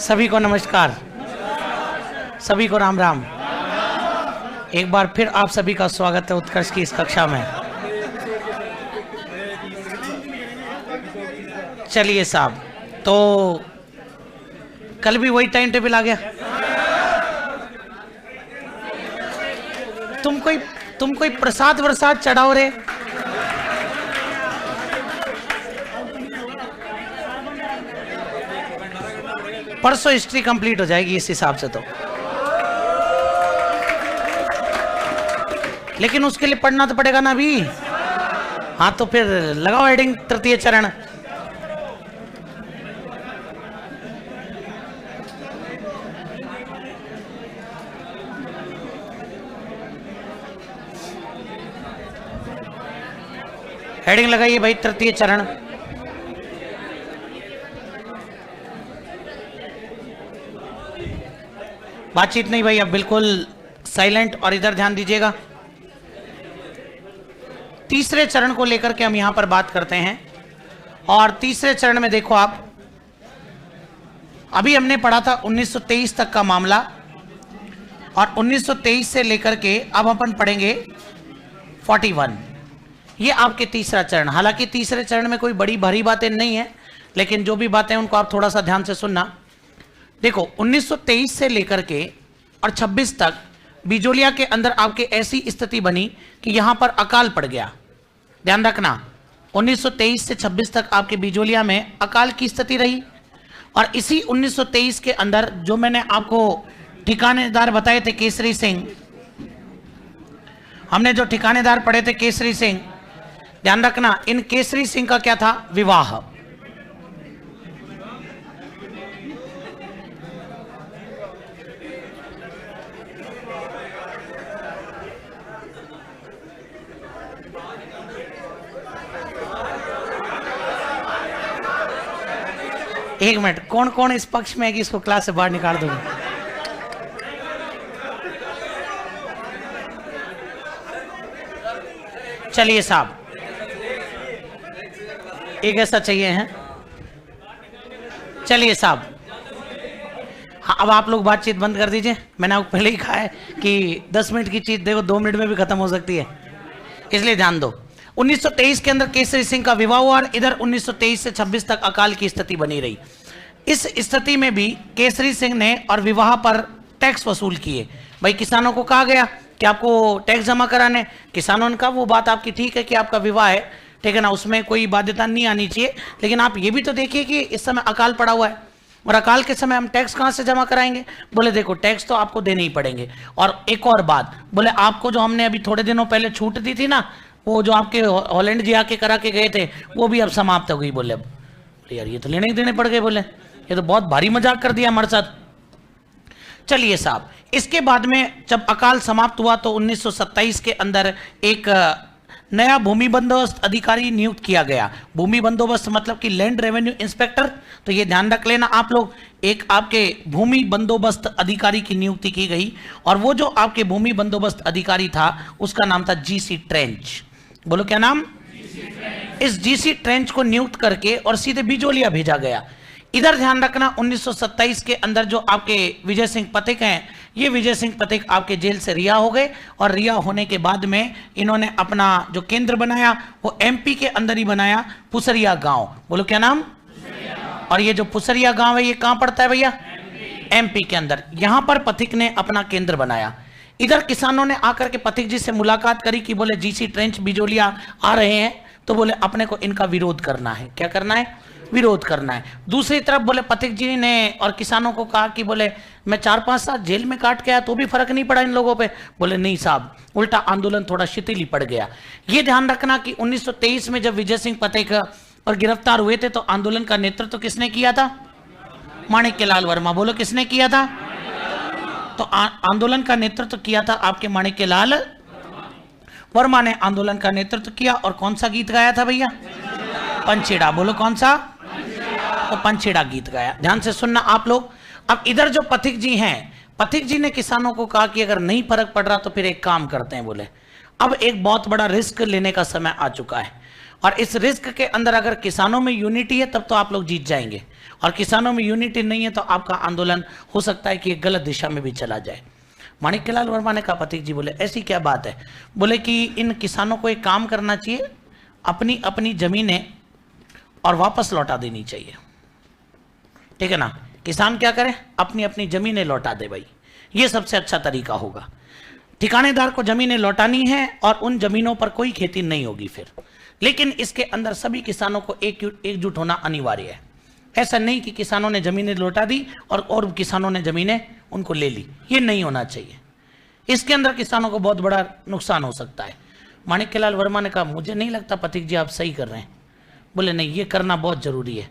सभी को नमस्कार, सभी को राम राम। एक बार फिर आप सभी का स्वागत है उत्कर्ष की इस कक्षा में। चलिए साहब, तो कल भी वही टाइम टेबल आ गया। तुम कोई प्रसाद वरसाद चढ़ाओ रे। परसों हिस्ट्री कंप्लीट हो जाएगी इस हिसाब से तो, लेकिन उसके लिए पढ़ना तो पड़ेगा ना अभी। हाँ तो फिर लगाओ हेडिंग तृतीय चरण। हेडिंग लगाइए भाई, तृतीय चरण। बातचीत नहीं भाई, अब बिल्कुल साइलेंट और इधर ध्यान दीजिएगा। तीसरे चरण को लेकर के हम यहां पर बात करते हैं। और तीसरे चरण में देखो आप, अभी हमने पढ़ा था 1923 तक का मामला, और 1923 से लेकर के अब अपन पढ़ेंगे 41। ये आपके तीसरा चरण। हालांकि तीसरे चरण में कोई बड़ी भारी बातें नहीं है, लेकिन जो भी बातें हैं उनको आप थोड़ा सा ध्यान से सुनना। देखो 1923 से लेकर के और 26 तक बिजोलिया के अंदर आपके ऐसी स्थिति बनी कि यहां पर अकाल पड़ गया। ध्यान रखना, 1923 से 26 तक आपके बिजोलिया में अकाल की स्थिति रही। और इसी 1923 के अंदर जो मैंने आपको ठिकानेदार बताए थे, केसरी सिंह, हमने जो ठिकानेदार पढ़े थे केसरी सिंह, ध्यान रखना इन केसरी सिंह का क्या था, विवाह। एक मिनट, कौन कौन इस पक्ष में है कि इसको क्लास से बाहर निकाल दूंगा? चलिए साहब, एक ऐसा चाहिए है। चलिए साहब, हाँ अब आप लोग बातचीत बंद कर दीजिए। मैंने आपको पहले ही कहा है कि 10 मिनट की चीज देखो 2 मिनट में भी खत्म हो सकती है, इसलिए ध्यान दो। 1923 के अंदर केसरी सिंह का विवाह हुआ और इधर 1923 से 26 तक अकाल की स्थिति बनी रही। इस स्थिति में भी केसरी सिंह ने और विवाह पर टैक्स वसूल किए। भाई किसानों को कहा गया कि आपको टैक्स जमा कराने। किसानों ने कहा वो बात आपकी ठीक है कि आपका विवाह है, ठीक है ना, उसमें कोई बाध्यता नहीं आनी चाहिए, लेकिन आप ये भी तो देखिए कि इस समय अकाल पड़ा हुआ है और अकाल के समय हम टैक्स कहाँ से जमा कराएंगे। बोले देखो टैक्स तो आपको देने ही पड़ेंगे। और एक और बात, बोले आपको जो हमने अभी थोड़े दिनों पहले छूट दी थी ना, वो जो आपके हॉलैंड जी आके करा के गए थे, वो भी अब समाप्त हो गई। बोले यार ये तो लेने ही देने पड़ गए। बोले ये तो बहुत भारी मजाक कर दिया हमारे साथ। चलिए साहब, इसके बाद में जब अकाल समाप्त हुआ तो 1927 के अंदर एक नया भूमि बंदोबस्त अधिकारी नियुक्त किया गया। भूमि बंदोबस्त मतलब कि लैंड रेवेन्यू इंस्पेक्टर। तो ये ध्यान रख लेना आप लोग, एक आपके भूमि बंदोबस्त अधिकारी की नियुक्ति की गई। और वो जो आपके भूमि बंदोबस्त अधिकारी था उसका नाम था जीसी ट्रेंच। बोलो क्या नाम? इस जीसी ट्रेंच को नियुक्त करके और सीधे बिजोलिया भेजा गया। इधर ध्यान रखना 1927 के अंदर जो आपके विजय सिंह पथिक हैं, ये विजय सिंह पथिक आपके जेल से रिहा हो गए। और रिहा होने के बाद में इन्होंने अपना जो केंद्र बनाया वो एमपी के अंदर ही बनाया, पुसरिया गांव। बोलो क्या नाम? और ये जो पुसरिया गांव है ये कहां पड़ता है भैया? एमपी के अंदर। यहां पर पथिक ने अपना केंद्र बनाया। इधर किसानों ने आकर के पथिक जी से मुलाकात करी कि बोले जीसी ट्रेंच बिजोलिया आ रहे हैं, तो बोले अपने को इनका विरोध करना है। क्या करना है? विरोध करना है। दूसरी तरफ बोले पथिक जी ने और किसानों को कहा कि बोले मैं 4-5 साल जेल में काट के आया तो भी फर्क नहीं पड़ा इन लोगों पे। बोले नहीं साहब, उल्टा आंदोलन थोड़ा शिथिल ही पड़ गया। ये ध्यान रखना कि 1923 में जब विजय सिंह पथिक और गिरफ्तार हुए थे तो आंदोलन का नेतृत्व किसने किया था? माणिक्यलाल वर्मा। बोलो किसने किया था? तो आंदोलन का नेतृत्व किया था आपके माणिक्यलाल वर्मा ने आंदोलन का नेतृत्व किया। और कौन सा गीत गाया था भैया? पंछीड़ा। बोलो कौन सा? तो पंछीड़ा गीत गाया। ध्यान से सुनना आप लोग। अब इधर जो पथिक जी हैं, पथिक जी ने किसानों को कहा कि अगर नहीं फर्क पड़ रहा तो फिर एक काम करते हैं। बोले अब एक बहुत बड़ा रिस्क लेने का समय आ चुका है और इस रिस्क के अंदर अगर किसानों में यूनिटी है तब तो आप लोग जीत जाएंगे, और किसानों में यूनिटी नहीं है तो आपका आंदोलन हो सकता है कि एक गलत दिशा में भी चला जाए। माणिक्यलाल वर्मा ने कहा, पथिक जी बोले ऐसी क्या बात है? बोले कि इन किसानों को एक काम करना चाहिए, अपनी अपनी जमीनें और वापस लौटा देनी चाहिए। ठीक है ना, किसान क्या करे, अपनी अपनी जमीनें लौटा दे भाई, ये सबसे अच्छा तरीका होगा। ठिकानेदार को जमीनें लौटानी है और उन जमीनों पर कोई खेती नहीं होगी फिर, लेकिन इसके अंदर सभी किसानों को एकजुट होना अनिवार्य है। ऐसा नहीं कि किसानों ने जमीनें लौटा दी और किसानों ने जमीनें उनको ले ली, ये नहीं होना चाहिए। इसके अंदर किसानों को बहुत बड़ा नुकसान हो सकता है। माणिक्यलाल वर्मा ने कहा, मुझे नहीं लगता पथिक जी आप सही कर रहे हैं। बोले नहीं, ये करना बहुत जरूरी है।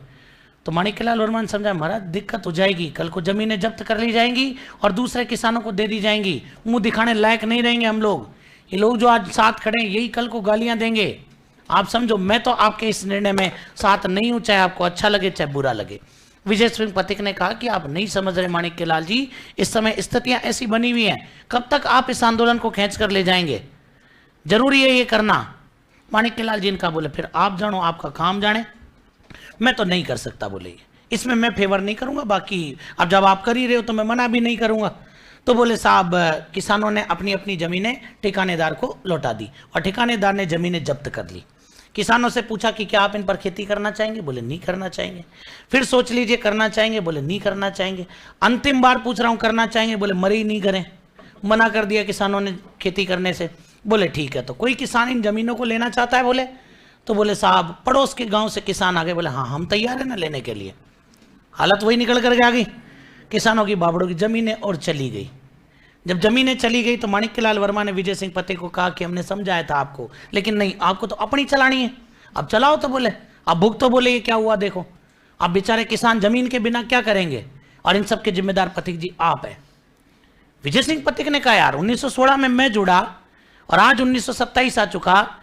तो माणिक्यलाल वर्मा ने समझा, महाराज दिक्कत हो जाएगी, कल को जमीनें जब्त कर ली जाएंगी और दूसरे किसानों को दे दी जाएंगी, मुंह दिखाने लायक नहीं रहेंगे हम लोग। ये लोग जो आज साथ खड़े हैं यही कल को गालियां देंगे। आप समझो, मैं तो आपके इस निर्णय में साथ नहीं हूं, चाहे आपको अच्छा लगे चाहे बुरा लगे। विजय सिंह पथिक ने कहा कि आप नहीं समझ रहे माणिक्यलाल जी, इस समय स्थितियां ऐसी बनी हुई हैं, कब तक आप इस आंदोलन को खींच कर ले जाएंगे, जरूरी है ये करना। माणिक्यलाल जी ने कहा, बोले फिर आप जानो, आपका काम जाने, मैं तो नहीं कर सकता। बोले इसमें मैं फेवर नहीं करूंगा, बाकी अब जब आप कर ही रहे हो तो मैं मना भी नहीं करूंगा। तो बोले साहब, किसानों ने अपनी अपनी जमीनें ठिकानेदार को लौटा दी और ठिकानेदार ने जमीनें जब्त कर ली। किसानों से पूछा कि क्या आप इन पर खेती करना चाहेंगे? बोले नहीं करना चाहेंगे। फिर सोच लीजिए करना चाहेंगे? बोले नहीं करना चाहेंगे। अंतिम बार पूछ रहा हूं करना चाहेंगे? बोले मरे ही नहीं करें, मना कर दिया किसानों ने खेती करने से। बोले ठीक है, तो कोई किसान इन जमीनों को लेना चाहता है? बोले तो बोले साहब, पड़ोस के गांव से किसान आ गए। बोले हाँ, हम तैयार है ना लेने के लिए। हालत वही निकल करके आ गई, किसानों की बाबड़ों की जमीनें और चली गई। जब जमीनें चली गई तो माणिक्यलाल वर्मा ने विजय सिंह पथिक को कहा कि हमने समझाया था आपको, लेकिन नहीं, आपको तो अपनी चलानी है, अब चलाओ। तो बोले अब भुग तो बोले ये क्या हुआ, देखो अब बेचारे किसान जमीन के बिना क्या करेंगे, और इन सब के जिम्मेदार पथिक जी आप है। विजय सिंह पथिक ने कहा, यार 1916 में मैं जुड़ा और आज 1927 आ चुका,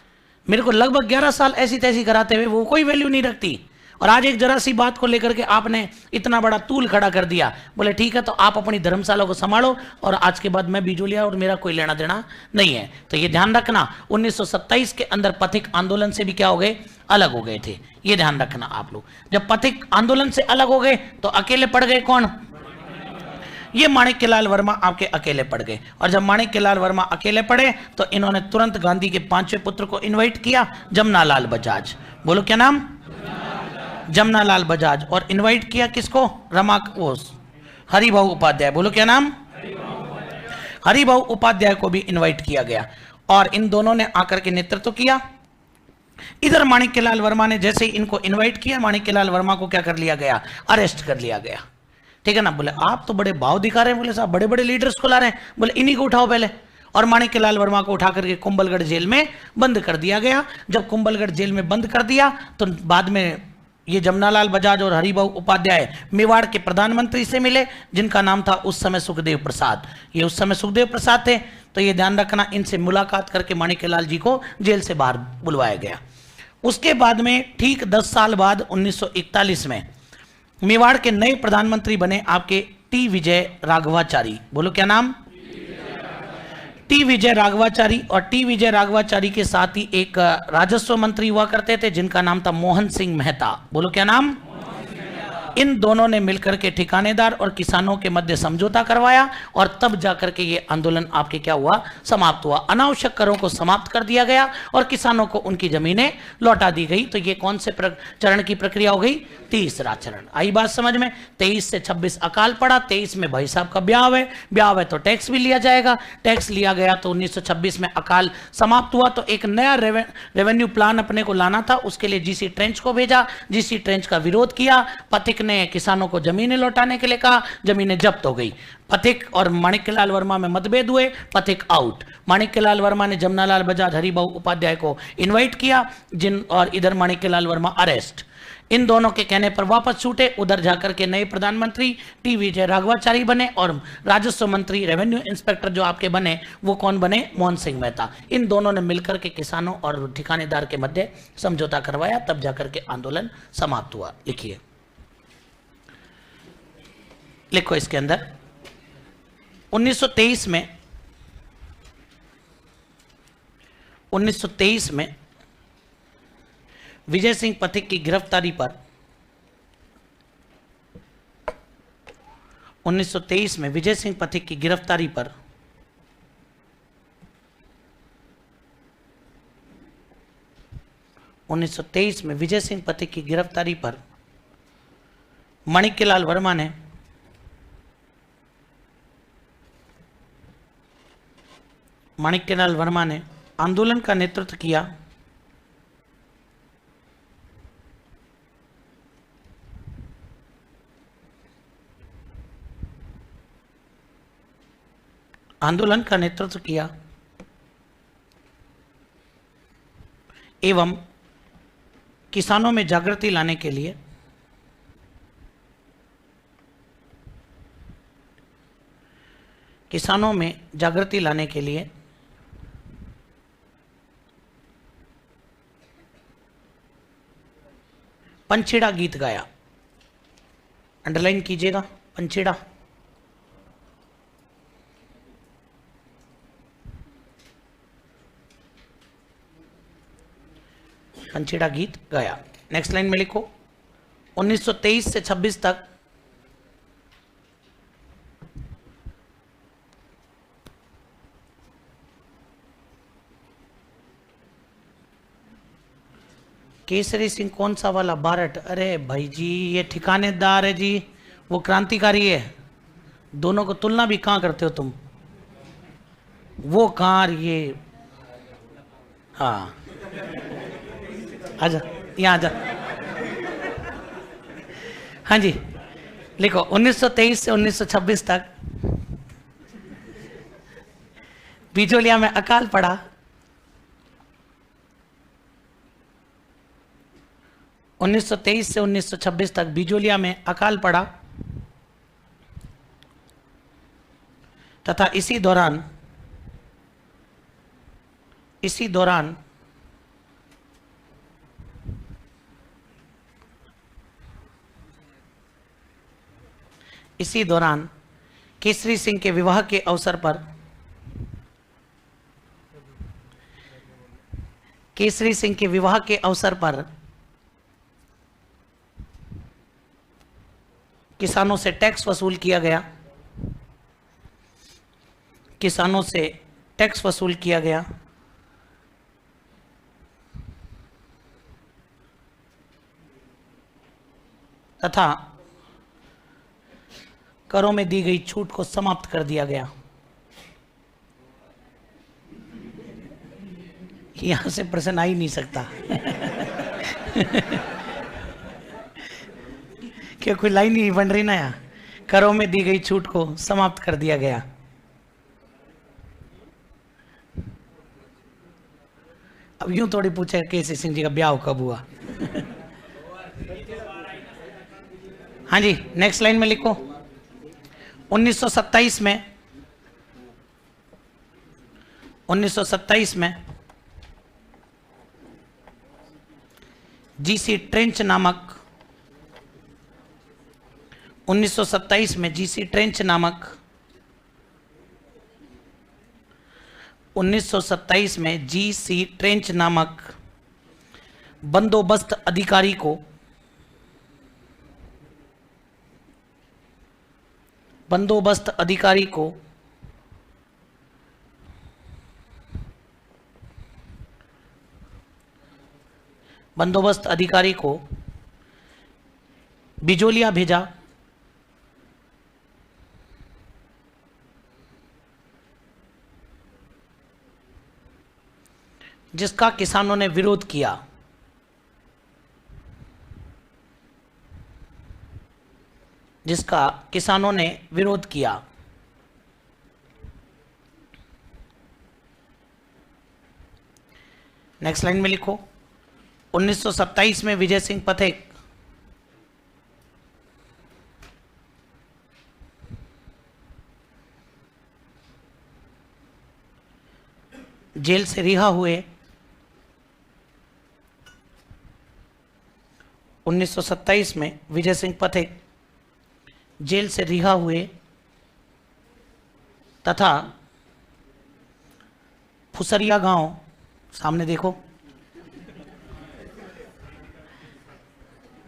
मेरे को लगभग 11 साल ऐसी तैसी कराते हुए वो कोई वैल्यू नहीं रखती, और आज एक जरा सी बात को लेकर के आपने इतना बड़ा तूल खड़ा कर दिया। बोले ठीक है, तो आप अपनी धर्मशाला को संभालो और आज के बाद मैं बिजोलिया और मेरा कोई लेना देना नहीं है। तो ये ध्यान रखना, 1927 के अंदर पथिक आंदोलन से भी क्या हो गए, अलग हो गए थे। ये ध्यान रखना आप लोग। जब पथिक आंदोलन से अलग हो गए तो अकेले पड़ गए कौन? ये माणिक्यलाल वर्मा आपके अकेले पड़ गए। और जब माणिक्यलाल वर्मा अकेले पड़े तो इन्होंने तुरंत गांधी के 5वें पुत्र को इनवाइट किया, जमनालाल बजाज। बोलो क्या नाम? जमनालाल बजाज। और इनवाइट किया किसको? हरिभाऊ उपाध्याय। बोलो क्या नाम? हरिभाऊ उपाध्याय को भी इनवाइट किया गया और इन दोनों ने आकर के नेतृत्व किया। इधर माणिक्यलाल वर्मा ने जैसे ही इनको इनवाइट किया, माणिक्यलाल वर्मा को क्या कर लिया गया? अरेस्ट कर लिया गया। ठीक है ना। बोले आप तो बड़े भाव दिखा रहे हैं, बोले साहब बड़े बड़े लीडर्स को ला रहे हैं, बोले इन्हीं को उठाओ पहले। और माणिक्यलाल वर्मा को उठा करके कुंभलगढ़ जेल में बंद कर दिया गया। जब कुंभलगढ़ जेल में बंद कर दिया तो बाद में ये जमनालाल बजाज और हरिभाऊ उपाध्याय मेवाड़ के प्रधानमंत्री से मिले, जिनका नाम था उस समय सुखदेव प्रसाद। ये उस समय सुखदेव प्रसाद थे। तो ये ध्यान रखना, इनसे मुलाकात करके माणिक्यलाल जी को जेल से बाहर बुलवाया गया। उसके बाद में ठीक 10 साल बाद 1941 में मेवाड़ के नए प्रधानमंत्री बने आपके टी विजय राघवाचारी। बोलो क्या नाम? टी विजय राघवाचारी। और टी विजय राघवाचारी के साथ ही एक राजस्व मंत्री हुआ करते थे जिनका नाम था मोहन सिंह मेहता। बोलो क्या नाम? इन दोनों ने मिलकर के ठिकानेदार और किसानों के मध्य समझौता करवाया और तब जाकर के ये आंदोलन आपके क्या हुआ? समाप्त हुआ। अनावश्यक करों को समाप्त कर दिया गया और किसानों को उनकी जमीनें लौटा दी गई। तो ये कौन से चरण की प्रक्रिया हो गई? तीसरा चरण। आई बात समझ में? 23 से 26 अकाल पड़ा, 23 में भाई साहब का ब्याह है, ब्याह है तो टैक्स भी लिया जाएगा, टैक्स लिया गया तो 1926 में अकाल समाप्त हुआ। तो एक नया रेवेन्यू प्लान अपने को लाना था, उसके लिए जीसी ट्रेंच को भेजा, जीसी ट्रेंच का विरोध किया। पथिक ने किसानों को जमीनें लौटाने के लिए कहा, जमीनें जब्त हो गई। पथिक और माणिक्यलाल वर्मा में मतभेद हुए, पथिक आउट। माणिक्यलाल वर्मा ने जमनालाल बजाज हरिभाऊ उपाध्याय को इनवाइट किया, और इधर माणिक्यलाल वर्मा अरेस्ट। इन दोनों के कहने पर वापस छूटे। उधर जाकर के नए प्रधानमंत्री टी विजय राघवाचारी बने और राजस्व मंत्री रेवेन्यू इंस्पेक्टर जो आपके बने वो कौन बने? मोहन सिंह मेहता। इन दोनों ने मिलकर के किसानों और ठिकानेदार के मध्य समझौता करवाया, तब जाकर के आंदोलन समाप्त हुआ। लिखिए, लिखो इसके अंदर 1923 में विजय सिंह पथिक की गिरफ्तारी पर 1923 में विजय सिंह पथिक की गिरफ्तारी पर में विजय सिंह पथिक की गिरफ्तारी पर माणिक्यलाल वर्मा ने आंदोलन का नेतृत्व किया। एवं किसानों में जागृति लाने के लिए पंछीड़ा गीत गाया। अंडरलाइन कीजिएगा, पंछीड़ा। पंछीड़ा गीत गाया। नेक्स्ट लाइन में लिखो 1923 से 26 तक केसरी सिंह कौन सा वाला? बारट। अरे भाई जी ये ठिकानेदार है जी, वो क्रांतिकारी है। दोनों को तुलना भी कहाँ करते हो तुम? वो कहाँ ये, हाँ आजा यहाँ आजा। हाँ जी लिखो 1923 से 1926 तक बिजोलिया में अकाल पड़ा। 1923 से 1926 तक बिजोलिया में अकाल पड़ा तथा इसी दौरान केसरी सिंह के विवाह के अवसर पर किसानों से टैक्स वसूल किया गया। तथा करों में दी गई छूट को समाप्त कर दिया गया। यहां से प्रश्न आ ही नहीं सकता क्या कोई लाइन ही बन रही ना यार? करों में दी गई छूट को समाप्त कर दिया गया। अब यूं थोड़ी पूछे केसरी सिंह जी का ब्याह कब हुआ हाँ जी नेक्स्ट लाइन में लिखो 1927 में जीसी ट्रेंच नामक 1927 में जीसी ट्रेंच नामक 1927 में जीसी ट्रेंच नामक बंदोबस्त अधिकारी को बिजोलिया भेजा जिसका किसानों ने विरोध किया। नेक्स्ट लाइन में लिखो 1927 में विजय सिंह पथिक जेल से रिहा हुए। 1927 में विजय सिंह पथिक जेल से रिहा हुए तथा फुसरिया गांव, सामने देखो,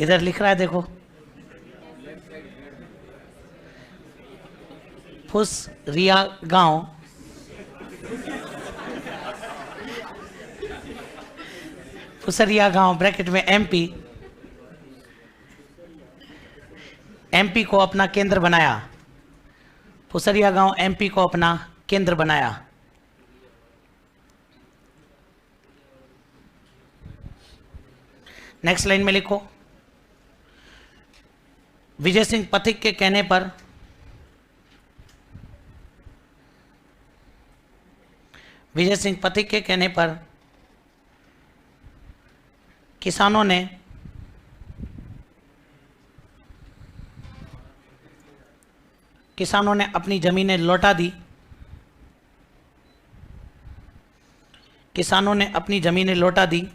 इधर लिख रहा है देखो, फुसरिया गांव फुसरिया गांव ब्रैकेट में एमपी, एमपी को अपना केंद्र बनाया। फुसरिया गांव एमपी को अपना केंद्र बनाया। नेक्स्ट लाइन में लिखो, विजय सिंह पथिक के कहने पर विजय सिंह पथिक के कहने पर किसानों ने अपनी जमीनें लौटा दी। किसानों ने अपनी जमीनें लौटा दी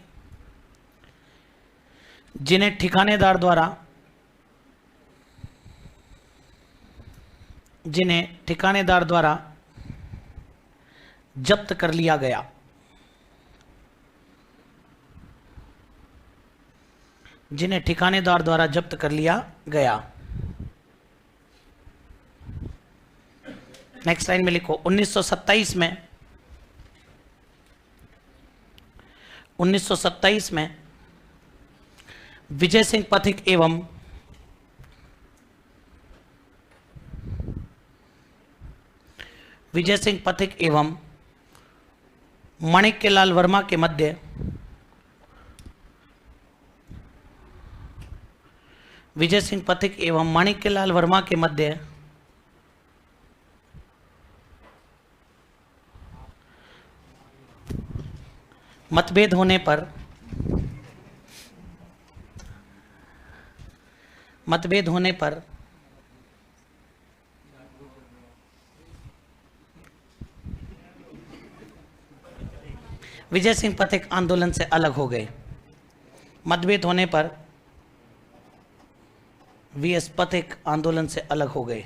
जिन्हें ठिकानेदार द्वारा जब्त कर लिया गया। जिन्हें ठिकानेदार द्वारा जब्त कर लिया गया। नेक्स्ट लाइन में लिखो, 1927 में विजय सिंह पथिक एवं माणिक्यलाल वर्मा के मध्य विजय सिंह पथिक एवं माणिक्यलाल वर्मा के मध्य मतभेद होने पर विजय सिंह पथिक आंदोलन से अलग हो गए। मतभेद होने पर वीएस पथिक आंदोलन से अलग हो गए।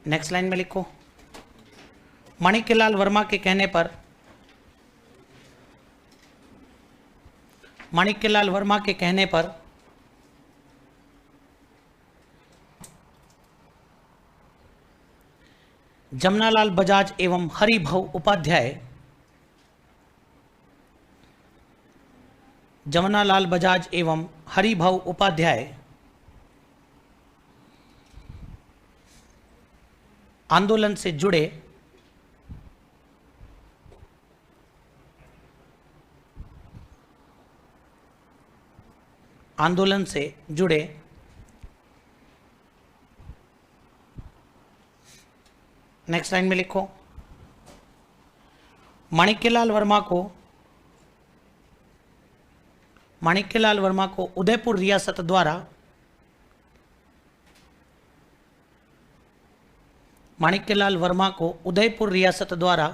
नेक्स्ट लाइन में लिखो, माणिक्यलाल वर्मा के कहने पर जमनालाल बजाज एवं हरिभाऊ उपाध्याय आंदोलन से जुड़े नेक्स्ट लाइन में लिखो, माणिक्यलाल वर्मा को उदयपुर रियासत द्वारा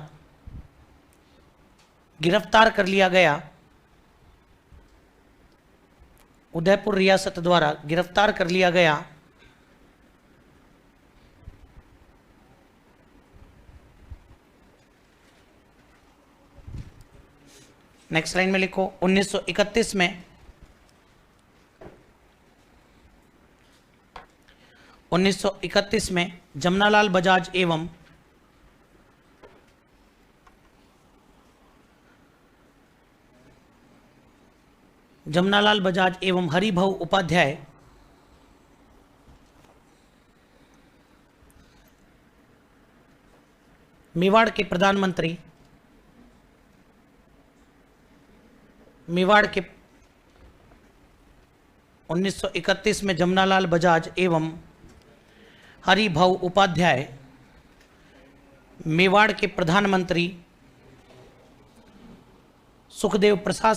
गिरफ्तार कर लिया गया। नेक्स्ट लाइन में लिखो, 1931 में जमनालाल बजाज एवं हरिभाऊ उपाध्याय मेवाड़ के 1931 में जमनालाल बजाज एवं हरिभाऊ उपाध्याय मेवाड़ के प्रधानमंत्री सुखदेव प्रसाद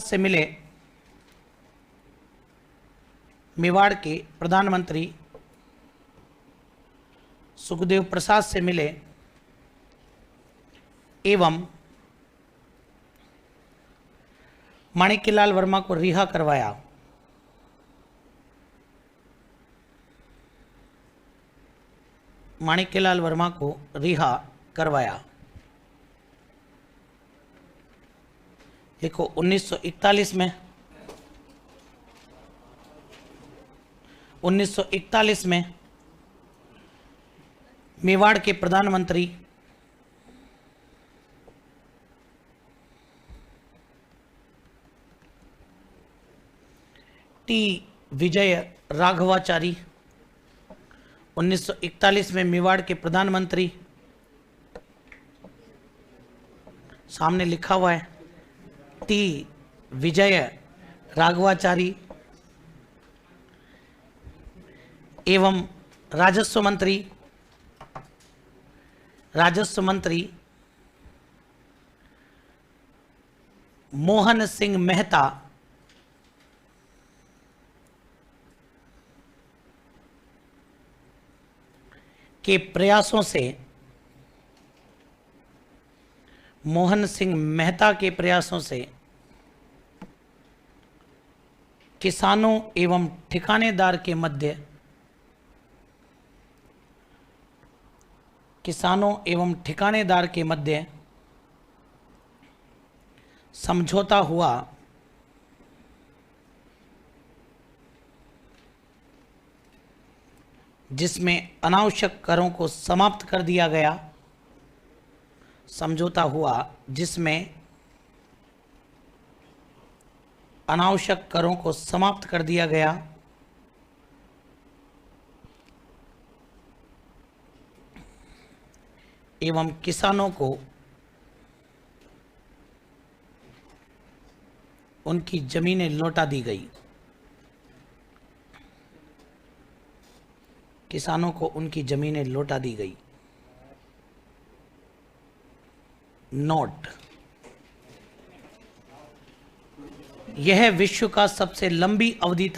से मिले। एवं माणिक्यलाल वर्मा को रिहा करवाया। करवाया? लिखो 1941 में। 1941 में मेवाड़ के प्रधानमंत्री टी विजय राघवाचारी, 1941 में मेवाड़ के प्रधानमंत्री, सामने लिखा हुआ है टी विजय राघवाचारी एवं राजस्व मंत्री मोहन सिंह मेहता के प्रयासों से, मोहन सिंह मेहता के प्रयासों से किसानों एवं ठिकानेदार के मध्य समझौता हुआ, जिसमें अनावश्यक करों को समाप्त कर दिया गया। समझौता हुआ जिसमें अनावश्यक करों को समाप्त कर दिया गया एवं किसानों को उनकी जमीनें लौटा दी गई। किसानों को उनकी जमीनें लौटा दी गई। नोट: यह विश्व का सबसे लंबी अवधि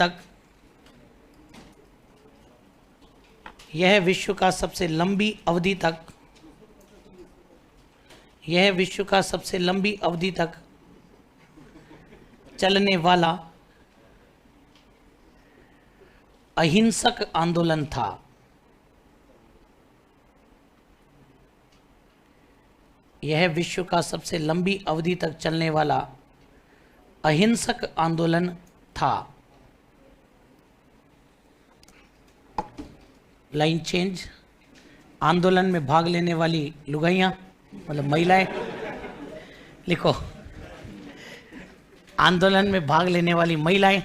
तक चलने वाला अहिंसक आंदोलन था। यह विश्व का सबसे लंबी अवधि तक चलने वाला अहिंसक आंदोलन था। Line change. आंदोलन में भाग लेने वाली लुगाइयां मतलब महिलाएं, लिखो आंदोलन में भाग लेने वाली महिलाएं।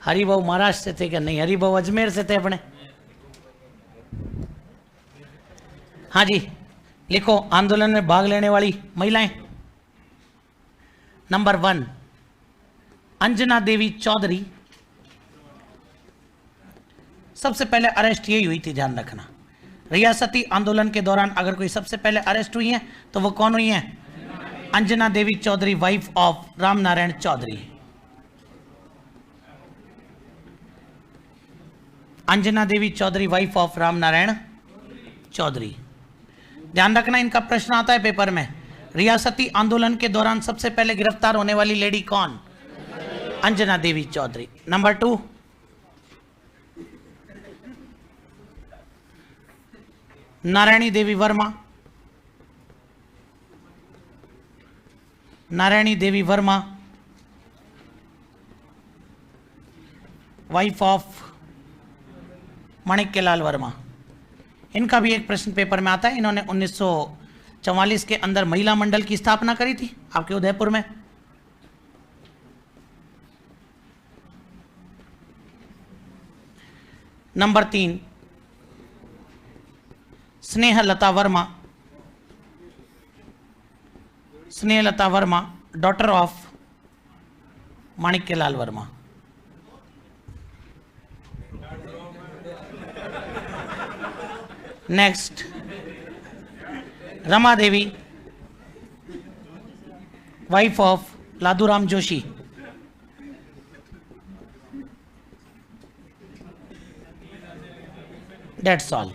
हरिभाऊ महाराष्ट्र से थे क्या? नहीं, हरिभाऊ अजमेर से थे अपने। हाँ जी, लिखो आंदोलन में भाग लेने वाली महिलाएं। नंबर 1 अंजना देवी चौधरी। सबसे पहले अरेस्ट यही हुई थी, ध्यान रखना। रियासती आंदोलन के दौरान अगर कोई सबसे पहले अरेस्ट हुई है तो वो कौन हुई है? Anjana Devi Chaudhary, wife of Ram Narayan Chaudhary. Anjana Devi Chaudhary, wife of Ram Narayan Chaudhary. ध्यान रखना, इनका प्रश्न आता है पेपर में। रियासती आंदोलन के दौरान सबसे पहले गिरफ्तार होने वाली लेडी कौन? Anjana Devi Chaudhary. Number 2 Narayani Devi Verma. Narayani Devi Verma, wife of Manikyalal Verma. इनका भी एक प्रश्न पेपर में आता है। इन्होंने 1944 के अंदर महिला मंडल की स्थापना करी थी आपके उदयपुर में। Number 3 Snehlata Verma. Snehlata Verma, daughter of Manikyalal Verma. Next Rama Devi, wife of Laduram Joshi. That's all.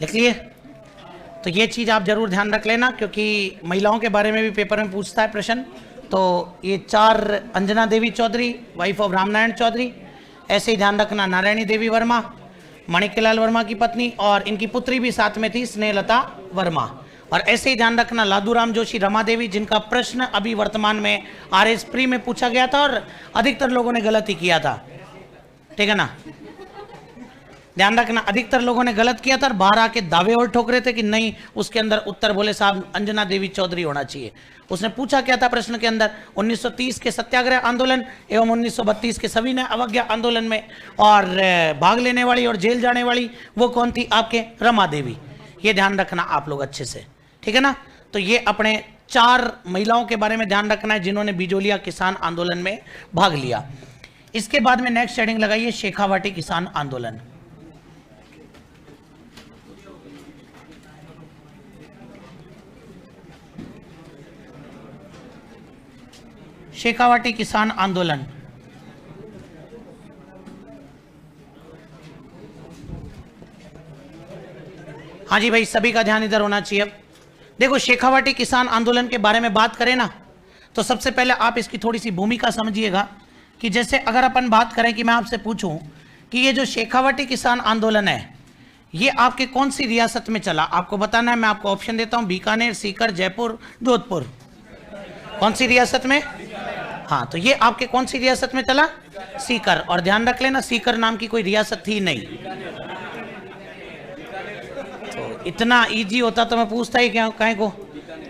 लिख लिए? तो ये चीज़ आप जरूर ध्यान रख लेना, क्योंकि महिलाओं के बारे में भी पेपर में पूछता है प्रश्न। तो ये 4 अंजना देवी चौधरी, वाइफ ऑफ रामनारायण चौधरी, ऐसे ही ध्यान रखना नारायणी देवी वर्मा, माणिक्यलाल वर्मा की पत्नी, और इनकी पुत्री भी साथ में थी स्नेहलता वर्मा। और ऐसे ही ध्यान रखना लादूराम जोशी, रमा देवी, जिनका प्रश्न अभी वर्तमान में RS प्री में पूछा गया था और अधिकतर लोगों ने गलत ही किया था, ठीक है ना? ध्यान रखना, अधिकतर लोगों ने गलत किया था और बाहर आके दावे और ठोक रहे थे कि नहीं, उसके अंदर उत्तर बोले साहब अंजना देवी चौधरी होना चाहिए। उसने पूछा क्या था प्रश्न के अंदर? 1930 के सत्याग्रह आंदोलन एवं 1932 के सविनय अवज्ञा आंदोलन में और भाग लेने वाली और जेल जाने वाली वो कौन थी? आपके रमा देवी। ये ध्यान रखना आप लोग अच्छे से, ठीक है ना? तो ये अपने 4 महिलाओं के बारे में ध्यान रखना है जिन्होंने बिजोलिया किसान आंदोलन में भाग लिया। इसके बाद में नेक्स्ट हेडिंग लगाइए शेखावाटी किसान आंदोलन। शेखावाटी किसान आंदोलन। हाँ जी भाई, सभी का ध्यान इधर होना चाहिए। अब देखो, शेखावाटी किसान आंदोलन के बारे में बात करें ना, तो सबसे पहले आप इसकी थोड़ी सी भूमिका समझिएगा कि जैसे अगर अपन बात करें कि मैं आपसे पूछूं कि ये जो शेखावाटी किसान आंदोलन है ये आपके कौन सी रियासत में चला, आपको बताना है। मैं आपको ऑप्शन देता हूं, बीकानेर, सीकर, जयपुर, जोधपुर। कौन सी रियासत में? हाँ, तो ये आपके कौन सी रियासत में चला? सीकर। और ध्यान रख लेना, सीकर नाम की कोई रियासत थी नहीं। तो इतना इजी होता तो मैं पूछता ही क्या कहीं को।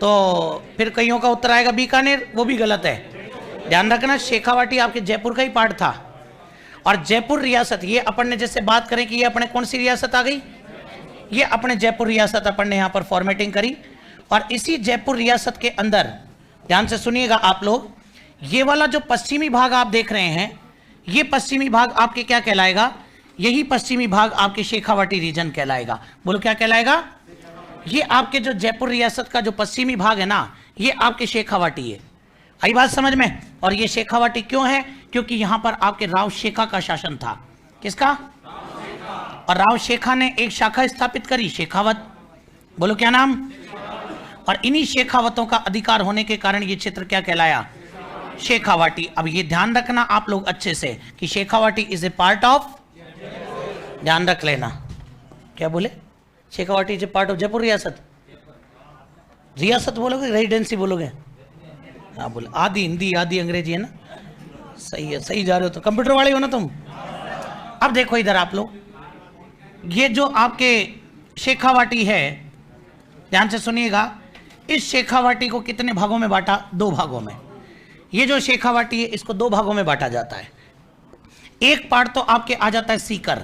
तो फिर कईयों का उत्तर आएगा बीकानेर, वो भी गलत है। ध्यान रखना, शेखावाटी आपके जयपुर का ही पार्ट था। और जयपुर रियासत, ये अपन ने जैसे बात करें कि ये अपने कौन सी रियासत आ गई, ये अपने जयपुर रियासत अपन ने यहाँ पर फॉर्मेटिंग करी। और इसी जयपुर रियासत के अंदर ध्यान से सुनिएगा आप लोग, ये वाला जो पश्चिमी भाग आप देख रहे हैं, ये पश्चिमी भाग आपके क्या कहलाएगा? यही पश्चिमी भाग आपके शेखावाटी रीजन कहलाएगा। बोलो क्या कहलाएगा? ये आपके जो जयपुर रियासत का जो पश्चिमी भाग है ना, ये आपके शेखावाटी है। आई बात समझ में? और ये शेखावाटी क्यों है? क्योंकि यहां पर आपके राव शेखा का शासन था। किसका? और राव शेखा ने एक शाखा स्थापित करी, शेखावत। बोलो क्या नाम? और इन्हीं शेखावतों का अधिकार होने के कारण ये क्षेत्र क्या कहलाया? शेखावाटी। अब ये ध्यान रखना आप लोग अच्छे से कि Shekhawati is a part of, ध्यान रख लेना। क्या बोले? Shekhawati is a part of Jaipur रियासत। रियासत बोलोगे, रेजिडेंसी बोलोगे? हाँ बोले, आधी हिंदी आधी अंग्रेजी है ना। सही है, सही जा रहे हो। तो कंप्यूटर वाले हो ना तुम। अब देखो इधर आप लोग, ये जो आपके शेखावाटी है, ध्यान से सुनिएगा, इस शेखावाटी को कितने भागों में बांटा? 2 भागों में। ये जो शेखावाटी है इसको 2 भागों में बांटा जाता है। एक पार्ट तो आपके आ जाता है सीकर,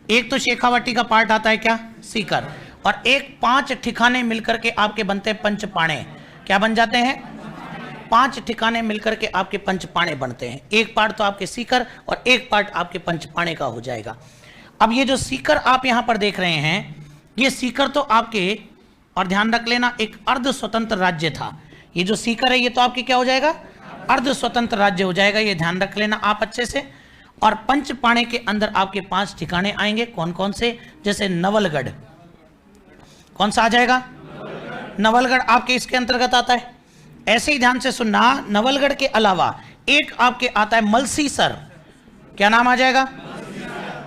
एक तो शेखावाटी का पार्ट आता है क्या? सीकर। और एक 5 ठिकाने मिलकर के आपके बनते हैं पंचपाणे। क्या बन जाते हैं? 5 ठिकाने मिलकर के आपके पंचपाणे बनते हैं। एक पार्ट तो आपके सीकर और एक पार्ट आपके पंचपाणे का हो जाएगा। अब ये जो सीकर आप यहां पर देख रहे हैं, ये सीकर तो आपके, और ध्यान रख लेना, एक अर्ध स्वतंत्र राज्य था। ये जो सीकर है ये तो आपके क्या हो जाएगा? अर्ध स्वतंत्र राज्य हो जाएगा। ये ध्यान रख लेना आप अच्छे से। और पंचपाणे के अंदर आपके 5 ठिकाने आएंगे। कौन कौन से? जैसे नवलगढ़। कौन सा आ जाएगा? नवलगढ़ आपके इसके अंतर्गत आता है। ऐसे ही ध्यान से सुनना, नवलगढ़ के अलावा एक आपके आता है मलसीसर। क्या नाम आ जाएगा?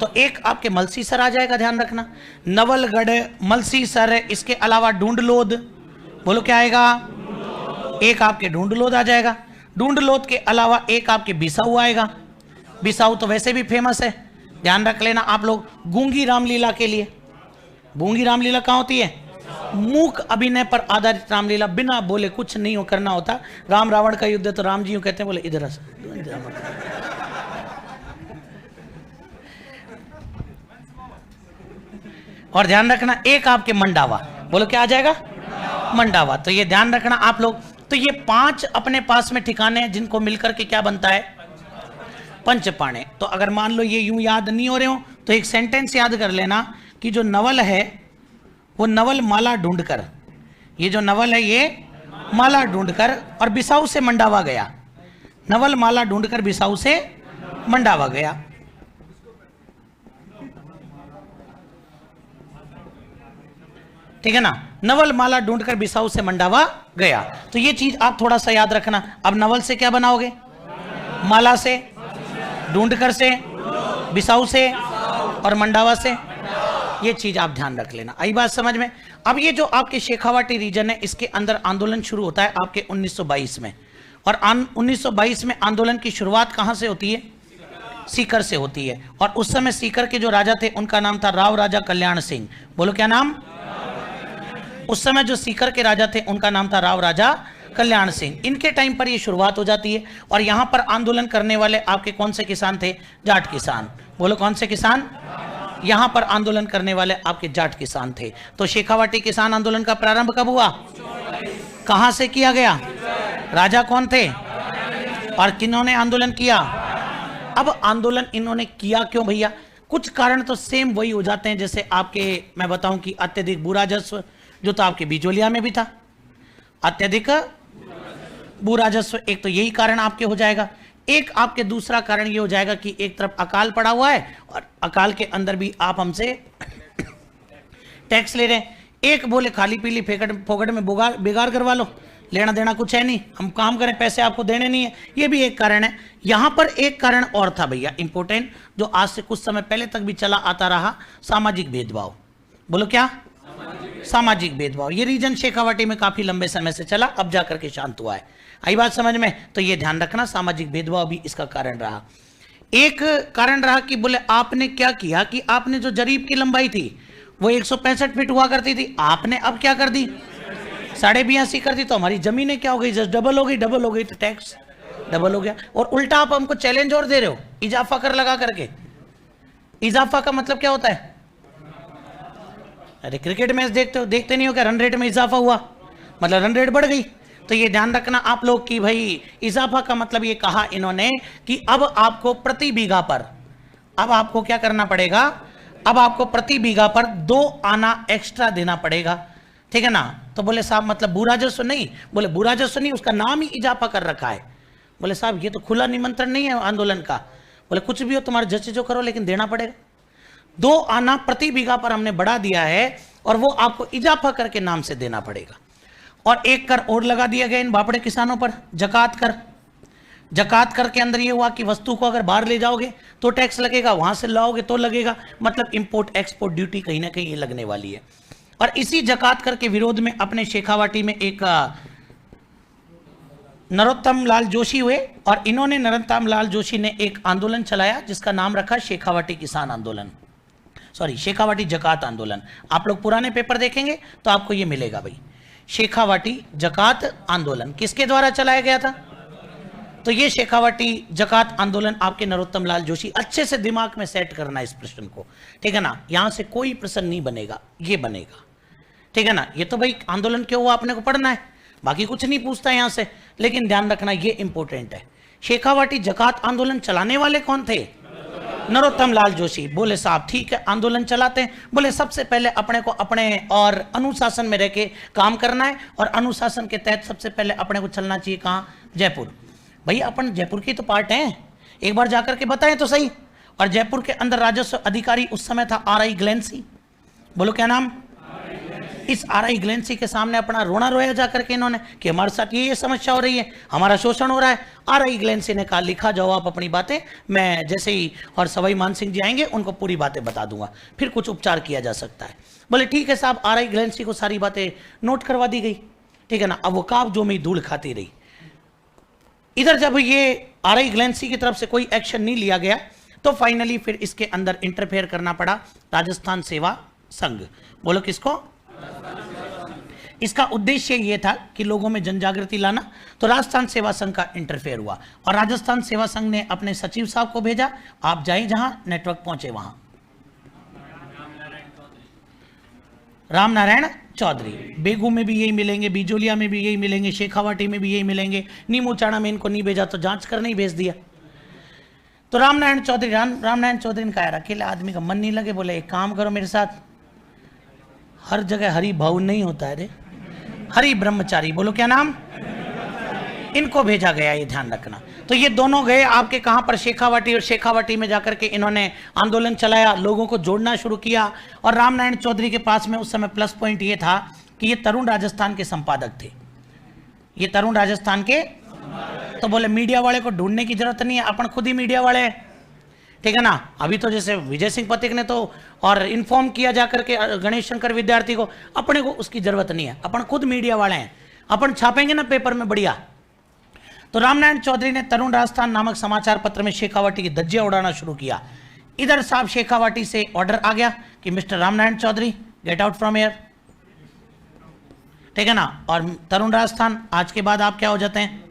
तो एक आपके मलसीसर आ जाएगा। ध्यान रखना, नवलगढ़, मलसीसर, इसके अलावा ढूंढलोद। बोलो क्या आएगा? एक आपके ढूंढलोद आ जाएगा। ढूंढलोद के अलावा एक आपके बिसाऊ आएगा। बिसाऊ तो वैसे भी फेमस है, ध्यान रख लेना आप लोग, गूंगी रामलीला के लिए। गूंगी रामलीला कहाँ होती है? मूक अभिनय पर आधारित रामलीला, बिना बोले कुछ नहीं करना होता। राम रावण का युद्ध तो राम जी यूं कहते हैं, बोले इधर और ध्यान रखना एक आपके मंडावा। बोलो क्या आ जाएगा? मंडावा। तो ये ध्यान रखना आप लोग। तो ये 5 अपने पास में ठिकाने हैं जिनको मिलकर के क्या बनता है? पंचपाणे। तो अगर मान लो ये यूं याद नहीं हो रहे हो तो एक सेंटेंस याद कर लेना कि जो नवल है वो नवल माला ढूंढकर, ये जो नवल है ये माला ढूंढकर और बिसाऊ से मंडावा गया। नवल माला ढूंढकर बिसाऊ से मंडावा गया। ठीक है ना। नवल माला ढूंढकर बिसाऊ से मंडावा गया, तो ये चीज आप थोड़ा सा याद रखना। अब नवल से क्या बनाओगे, माला से, ढूंढकर से, बिसाऊ से और मंडावा से, ये चीज आप ध्यान रख लेना। आई बात समझ में। अब ये जो आपके शेखावाटी रीजन है, इसके अंदर आंदोलन शुरू होता है आपके 1922 में, और 1922 में आंदोलन की शुरुआत कहां से होती है, सीकर से होती है। और उस समय सीकर के जो राजा थे उनका नाम था राव राजा कल्याण सिंह। बोलो क्या नाम, उस समय जो सीकर के राजा थे उनका नाम था राव राजा कल्याण सिंह। इनके टाइम पर ये शुरुआत हो जाती है, और यहां पर आंदोलन करने वाले आपके कौन से किसान थे, जाट किसान। बोलो कौन से किसान, यहां पर आंदोलन करने वाले आपके जाट किसान थे। तो शेखावाटी किसान आंदोलन का प्रारंभ कब हुआ, कहां से किया गया, राजा कौन थे और किन्होंने आंदोलन किया। अब आंदोलन इन्होंने किया क्यों भैया, कुछ कारण तो सेम वही हो जाते हैं जैसे आपके, मैं बताऊं कि अत्यधिक भू राजस्व, जो तो आपके बिजोलिया में भी था, अत्यधिक भू राजस्व, एक तो यही कारण आपके हो जाएगा। एक आपके दूसरा कारण ये हो जाएगा कि एक तरफ अकाल पड़ा हुआ है और अकाल के अंदर भी आप हमसे टैक्स ले रहे हैं। एक बोले खाली पीली फोकट में बिगाड़ करवा लो, लेना देना कुछ है नहीं, हम काम करें पैसे आपको देने नहीं है, ये भी एक कारण है। यहां पर एक कारण और था भैया इंपॉर्टेंट, जो आज से कुछ समय पहले तक भी चला आता रहा, सामाजिक भेदभाव। बोलो क्या, सामाजिक भेदभाव। ये रीजन शेखावाटी में काफी लंबे समय से चला, अब जाकर के शांत हुआ है। आई बात समझ में। तो ये ध्यान रखना, सामाजिक भेदभाव भी इसका कारण रहा। एक कारण रहा कि बोले आपने क्या किया कि आपने जो जरीब की लंबाई थी वो 165 फीट हुआ करती थी, आपने अब क्या कर दी, 82.5 कर दी, तो हमारी जमीनें क्या हो गई, जस्ट डबल हो गई, डबल हो गई तो टैक्स डबल हो गया। और उल्टा आप हमको चैलेंज और दे रहे हो, इजाफा कर लगा करके। इजाफा का मतलब क्या होता है, अरे क्रिकेट मैच देखते हो, देखते नहीं हो क्या, रन रेट में इजाफा हुआ मतलब रन रेट बढ़ गई। तो ये ध्यान रखना आप लोग कि भाई इजाफा का मतलब ये कहा इन्होंने कि अब आपको प्रति बीघा पर, अब आपको क्या करना पड़ेगा, अब आपको प्रति बीघा पर 2 आना एक्स्ट्रा देना पड़ेगा, ठीक है ना। तो बोले साहब मतलब भू राजस्व नहीं, बोले भू राजस्व नहीं, उसका नाम ही इजाफा कर रखा है। बोले साहब ये तो खुला निमंत्रण नहीं है आंदोलन का, बोले कुछ भी हो तुम्हारे जैसे जो करो लेकिन देना पड़ेगा। 2 आना प्रति बीघा पर हमने बढ़ा दिया है और वो आपको इजाफा करके नाम से देना पड़ेगा। और एक कर और लगा दिया गया इन बापड़े किसानों पर, जकात कर। जकात कर के अंदर ये हुआ कि वस्तु को अगर बाहर ले जाओगे तो टैक्स लगेगा, वहां से लाओगे तो लगेगा, मतलब इंपोर्ट एक्सपोर्ट ड्यूटी कहीं ना कहीं ये लगने वाली है। और इसी जकात कर के विरोध में अपने शेखावाटी में एक नरोत्तम लाल जोशी हुए, और इन्होंने नरोत्तम लाल जोशी ने एक आंदोलन चलाया जिसका नाम रखा शेखावाटी किसान आंदोलन, सॉरी शेखावाटी जकात आंदोलन। आप लोग पुराने पेपर देखेंगे तो आपको ये मिलेगा भाई, शेखावाटी जकात आंदोलन किसके द्वारा चलाया गया था। तो ये शेखावाटी जकात आंदोलन आपके नरोत्तम लाल जोशी, अच्छे से दिमाग में सेट करना इस प्रश्न को, ठीक है ना। यहां से कोई प्रश्न नहीं बनेगा, ये बनेगा, ठीक है ना। ये तो भाई आंदोलन क्यों हुआ आपने को पढ़ना है, बाकी कुछ नहीं पूछता यहां से, लेकिन ध्यान रखना ये इंपॉर्टेंट है। शेखावाटी जकात आंदोलन चलाने वाले कौन थे, नरोत्तम लाल जोशी। बोले साहब ठीक है आंदोलन चलाते हैं, बोले सबसे पहले अपने को अपने और अनुशासन में रह के काम करना है, और अनुशासन के तहत सबसे पहले अपने को चलना चाहिए कहाँ, जयपुर। भैया अपन जयपुर की तो पार्ट हैं, एक बार जाकर के बताएं तो सही। और जयपुर के अंदर राजस्व अधिकारी उस समय था आर.आई. ग्लेंसी। बोलो क्या नाम, इस आर.आई. ग्लेंसी के सामने अपना रोना रोया जाकर के इन्होंने कि हमारे साथ ये समस्या हो रही है, हमारा शोषण हो रहा है। आर.आई. ग्लेंसी ने कहा लिखा जाओ आप अपनी बातें, मैं जैसे ही और सवाई मानसिंह जी आएंगे उनको पूरी बातें बता दूंगा, फिर कुछ उपचार किया जा सकता है। बोले ठीक है साहब, आर.आई. ग्लेंसी को सारी बातें नोट करवा दी गई, ठीक है ना। अब वो काब जो में धूल खाती रही। इधर जब ये आर.आई. ग्लेंसी की तरफ से कोई एक्शन नहीं लिया गया तो फाइनली फिर इसके अंदर इंटरफेयर करना पड़ा राजस्थान सेवा संघ। बोलो किसको, इसका उद्देश्य यह था कि लोगों में जन जागृति लाना, तो राजस्थान सेवा संघ का इंटरफेयर हुआ और राजस्थान सेवा संघ ने अपने सचिव साहब को भेजा, आप जाइए जहां नेटवर्क पहुंचे वहां। राम नारायण चौधरी, बेगू में भी यही मिलेंगे, बिजोलिया में भी यही मिलेंगे, शेखावाटी में भी यही मिलेंगे। नीमूचाणा में इनको नहीं भेजा तो जांच करने ही भेज दिया। तो राम नारायण चौधरी ने कहा यार अकेले आदमी का मन नहीं लगे, बोले एक काम करो मेरे साथ, हर जगह हरि भाव नहीं होता है रे, हरि ब्रह्मचारी। बोलो क्या नाम, इनको भेजा गया, ये ध्यान रखना। तो ये दोनों गए आपके कहां पर, शेखावाटी, और शेखावाटी में जाकर के इन्होंने आंदोलन चलाया, लोगों को जोड़ना शुरू किया। और रामनारायण चौधरी के पास में उस समय प्लस पॉइंट ये था कि ये तरुण राजस्थान के संपादक थे, ये तरुण राजस्थान के। तो बोले मीडिया वाले को ढूंढने की जरूरत नहीं है, अपन खुद ही मीडिया वाले हैं, ठीक है ना। अभी तो जैसे विजय सिंह पथिक ने तो और इन्फॉर्म किया जाकर के गणेश शंकर विद्यार्थी को, अपने को उसकी जरूरत नहीं है, अपन खुद मीडिया वाले हैं, अपन छापेंगे ना पेपर में बढ़िया। तो रामनारायण चौधरी ने तरुण राजस्थान नामक समाचार पत्र में शेखावाटी की धज्जियां उड़ाना शुरू किया। इधर साहब शेखावाटी से ऑर्डर आ गया कि mister Ramnarayan Chaudhary get out from air, ठीक है ना। और तरुण राजस्थान आज के बाद आप क्या हो जाते हैं,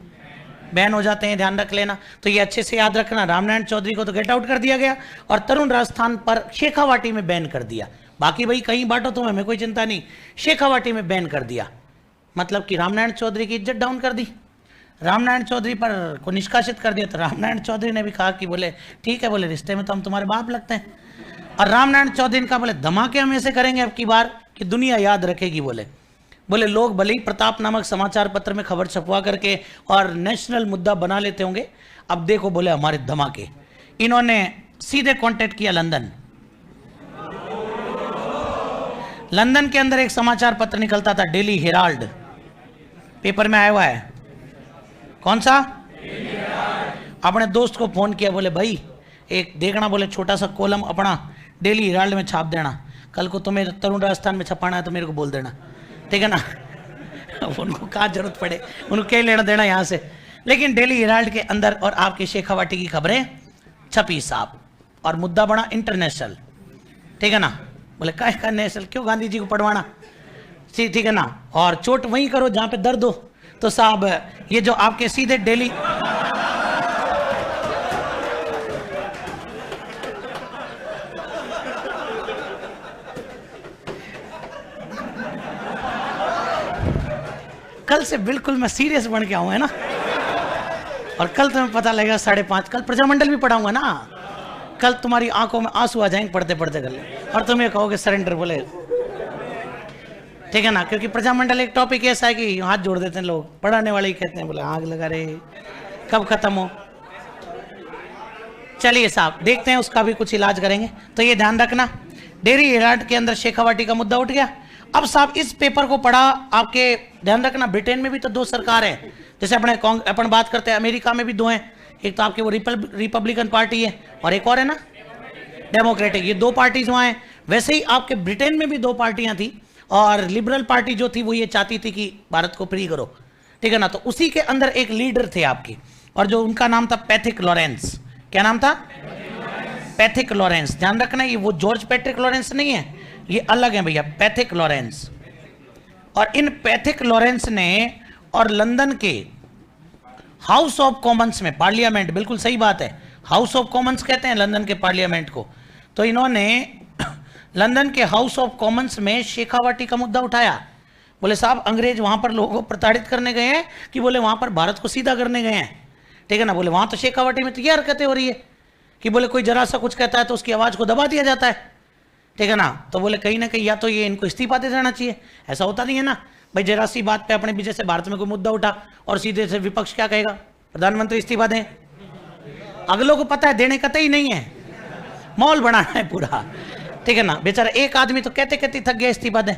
बैन हो जाते हैं, ध्यान रख लेना। तो ये अच्छे से याद रखना, रामनारायण चौधरी को तो गेट आउट कर दिया गया और तरुण राजस्थान पर शेखावाटी में बैन कर दिया। बाकी भाई कहीं बांटो तुम्हें, हमें कोई चिंता नहीं, शेखावाटी में बैन कर दिया, मतलब कि रामनारायण चौधरी की इज्जत डाउन कर दी, रामनारायण चौधरी पर को निष्कासित कर दिया। तो रामनारायण चौधरी ने भी कहा कि बोले ठीक है, बोले रिश्ते में तो हम तुम्हारे बाप लगते हैं। और रामनारायण चौधरी ने कहा बोले धमाके हम ऐसे करेंगे अब की बार कि दुनिया याद रखेगी। बोले लोग भले ही प्रताप नामक समाचार पत्र में खबर छपवा करके और नेशनल मुद्दा बना लेते होंगे, अब देखो बोले हमारे धमाके। इन्होंने सीधे कांटेक्ट किया लंदन। लंदन के अंदर एक समाचार पत्र निकलता था, डेली हेराल्ड, पेपर में आया हुआ है, कौन सा, अपने दोस्त को फोन किया, बोले भाई एक देखना, बोले छोटा सा कॉलम अपना डेली हेराल्ड में छाप देना, कल को तुम्हें तरुण राजस्थान में छपाना है तो मेरे को बोल देना, ठीक है ना। उनको क्या जरूरत पड़े, उनको क्या लेना देना यहाँ से। लेकिन डेली हेराल्ड के अंदर और आपके शेखावाटी की खबरें छपी साहब, और मुद्दा बना इंटरनेशनल, ठीक है ना। बोले क्या नेशनल, क्यों गांधी जी को पढ़वाना, ठीक है ना। और चोट वहीं करो जहाँ पे दर्द हो। तो साहब ये जो आपके सीधे डेली कल से बिल्कुल मैं सीरियस बन के आऊँ, है ना। और कल तुम्हें पता लगेगा 5:30, कल प्रजामंडल भी पढ़ाऊंगा ना, कल तुम्हारी आंखों में आंसू आ जाएंगे पढ़ते पढ़ते कल, और तुम्हें कहोगे सरेंडर, बोले ठीक है ना। क्योंकि प्रजामंडल एक टॉपिक ऐसा है कि हाथ जोड़ देते हैं लोग, पढ़ाने वाले ही कहते हैं बोले आग लगा रहे, कब खत्म हो। चलिए साहब देखते हैं, उसका भी कुछ इलाज करेंगे। तो ये ध्यान रखना, डेली हेराल्ड के अंदर शेखावाटी का मुद्दा उठ गया। अब साहब इस पेपर को पढ़ा, आपके ध्यान रखना ब्रिटेन में भी तो 2 सरकार है, जैसे अपन बात करते हैं अमेरिका में भी 2 हैं, एक तो आपके वो रिपब्लिकन पार्टी है और एक और है ना डेमोक्रेटिक, ये 2 पार्टीज वहाँ हैं। वैसे ही आपके ब्रिटेन में भी 2 पार्टियां थी, और लिबरल पार्टी जो थी वो ये चाहती थी कि भारत को फ्री करो, ठीक है ना। तो उसी के अंदर एक लीडर थे आपके, और जो उनका नाम था पैथिक लॉरेंस। क्या नाम था, पैथिक लॉरेंस। ध्यान रखना ये वो जॉर्ज पैट्रिक लॉरेंस नहीं है, ये अलग है भैया, पैथिक लॉरेंस। और इन पैथिक लॉरेंस ने और लंदन के हाउस ऑफ कॉमन्स में, पार्लियामेंट, बिल्कुल सही बात है, हाउस ऑफ कॉमन्स कहते हैं लंदन के पार्लियामेंट को। तो इन्होंने लंदन के हाउस ऑफ कॉमन्स में शेखावाटी का मुद्दा उठाया। बोले साहब अंग्रेज वहां पर लोगों को प्रताड़ित करने गए हैं कि बोले वहां पर भारत को सीधा करने गए हैं, ठीक है ना। बोले वहां तो शेखावाटी में तो ये हरकतें हो रही है कि बोले कोई जरा सा कुछ कहता है तो उसकी आवाज को दबा दिया जाता है, ठीक है ना। तो बोले कहीं ना कहीं या तो ये इनको इस्तीफा दे देना चाहिए, ऐसा होता नहीं है ना भाई, जरा सी बात पे अपने विजय से भारत में कोई मुद्दा उठा और सीधे से विपक्ष क्या कहेगा, प्रधानमंत्री इस्तीफा दें। अगलों को पता है देने का ही नहीं है, मॉल बनाना है पूरा, ठीक है ना। बेचारा एक आदमी तो कहते कहते थक गया, इस्तीफा दें।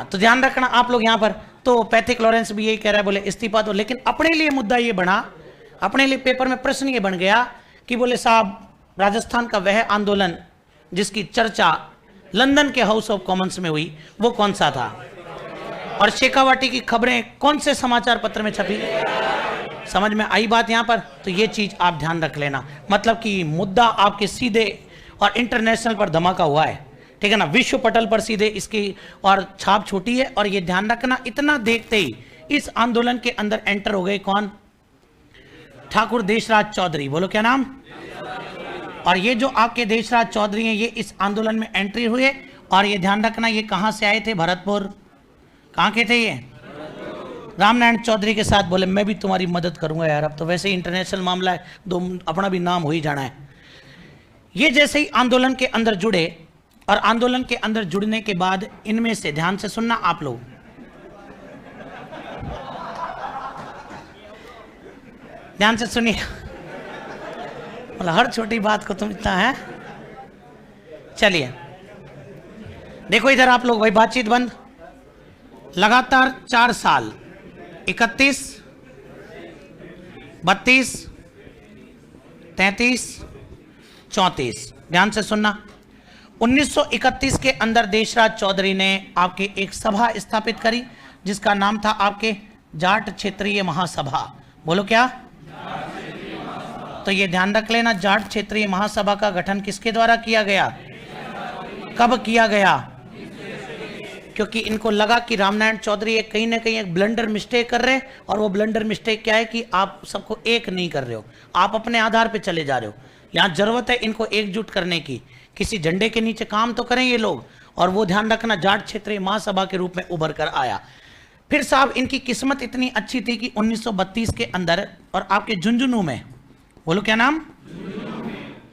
तो ध्यान रखना आप लोग यहाँ पर। तो पैथिक लॉरेंस भी यही कह रहा है, बोले इस्तीफा दो। लेकिन अपने लिए मुद्दा ये बना, अपने लिए पेपर में प्रश्न ये बन गया कि बोले साहब राजस्थान का वह आंदोलन जिसकी चर्चा लंदन के हाउस ऑफ कॉमन्स में हुई वो कौन सा था, और शेखावाटी की खबरें कौन से समाचार पत्र में छपी। समझ में आई बात यहाँ पर। तो ये चीज आप ध्यान रख लेना, मतलब कि मुद्दा आपके सीधे और इंटरनेशनल पर धमाका हुआ है, ठीक है ना, विश्व पटल पर सीधे इसकी और छाप छोटी है। और ये ध्यान रखना, इतना देखते ही इस आंदोलन के अंदर एंटर हो गए कौन, ठाकुर देशराज चौधरी। बोलो क्या नाम। और ये जो आपके देशराज चौधरी हैं ये इस आंदोलन में एंट्री हुए। और ये ध्यान रखना ये कहाँ से आए थे, भरतपुर। कहाँ के थे ये, रामनारायण चौधरी के साथ। बोले मैं भी तुम्हारी मदद करूंगा यार, अब तो वैसे ही इंटरनेशनल मामला है, दो अपना भी नाम हो ही जाना है। ये जैसे ही आंदोलन के अंदर जुड़े, और आंदोलन के अंदर जुड़ने के बाद इनमें से ध्यान से सुनना आप लोग, ध्यान से सुनिए, मतलब हर छोटी बात को तुम इतना है। चलिए देखो इधर आप लोग, भाई बातचीत बंद। लगातार 4 साल 31, 32, 33, 34, ध्यान से सुनना। 1931 के अंदर देशराज चौधरी ने आपके एक सभा स्थापित करी जिसका नाम था आपके जाट क्षेत्रीय महासभा। बोलो क्या? तो ये ध्यान रख लेना, जाट क्षेत्रीय महासभा का गठन किसके द्वारा किया गया, कब किया गया? क्योंकि इनको लगा कि रामनारायण चौधरी एक कहीं ना कहीं एक ब्लंडर मिस्टेक कर रहे हैं, और वो ब्लंडर मिस्टेक क्या है कि आप सबको एक नहीं कर रहे हो, आप अपने आधार पे चले जा रहे हो। यहाँ जरूरत है इनको एकजुट करने की, किसी झंडे के नीचे काम तो करें ये लोग। और वो ध्यान रखना जाट क्षेत्रीय महासभा के रूप में उभर कर आया। फिर साहब इनकी किस्मत इतनी अच्छी थी कि 1932 के अंदर और आपके झुंझुनू में, बोलो क्या नाम,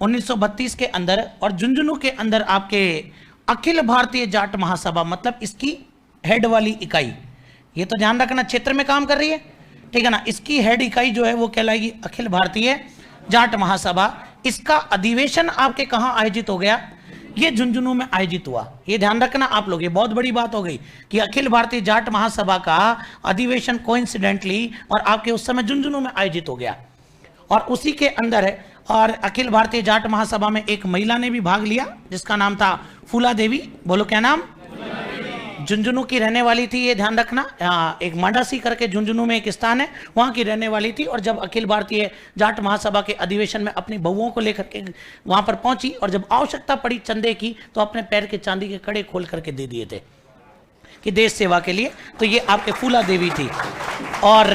1932 के अंदर और झुंझुनू के अंदर आपके अखिल भारतीय जाट महासभा, मतलब इसकी हेड वाली इकाई, ये तो ध्यान रखना क्षेत्र में काम कर रही है, ठीक है ना, इसकी हेड इकाई जो है वो कहलाएगी अखिल भारतीय जाट महासभा। इसका अधिवेशन आपके कहां आयोजित हो गया, ये झुंझुनू में आयोजित हुआ। ये ध्यान रखना आप लोग, ये बहुत बड़ी बात हो गई कि अखिल भारतीय जाट महासभा का अधिवेशन कोइंसिडेंटली और आपके उस समय झुंझुनू में आयोजित हो गया। और उसी के अंदर है, और अखिल भारतीय जाट महासभा में एक महिला ने भी भाग लिया जिसका नाम था फूला देवी। बोलो क्या नाम? झुंझुनू की रहने वाली थी, ये ध्यान रखना। एक मांडासी करके झुंझुनू में एक स्थान है, वहां की रहने वाली थी। और जब अखिल भारतीय जाट महासभा के अधिवेशन में अपनी बहुओं को लेकर के वहां पर पहुंची, और जब आवश्यकता पड़ी चंदे की, तो अपने पैर के चांदी के कड़े खोल करके दे दिए थे कि देश सेवा के लिए। तो ये आपके फूला देवी थी। और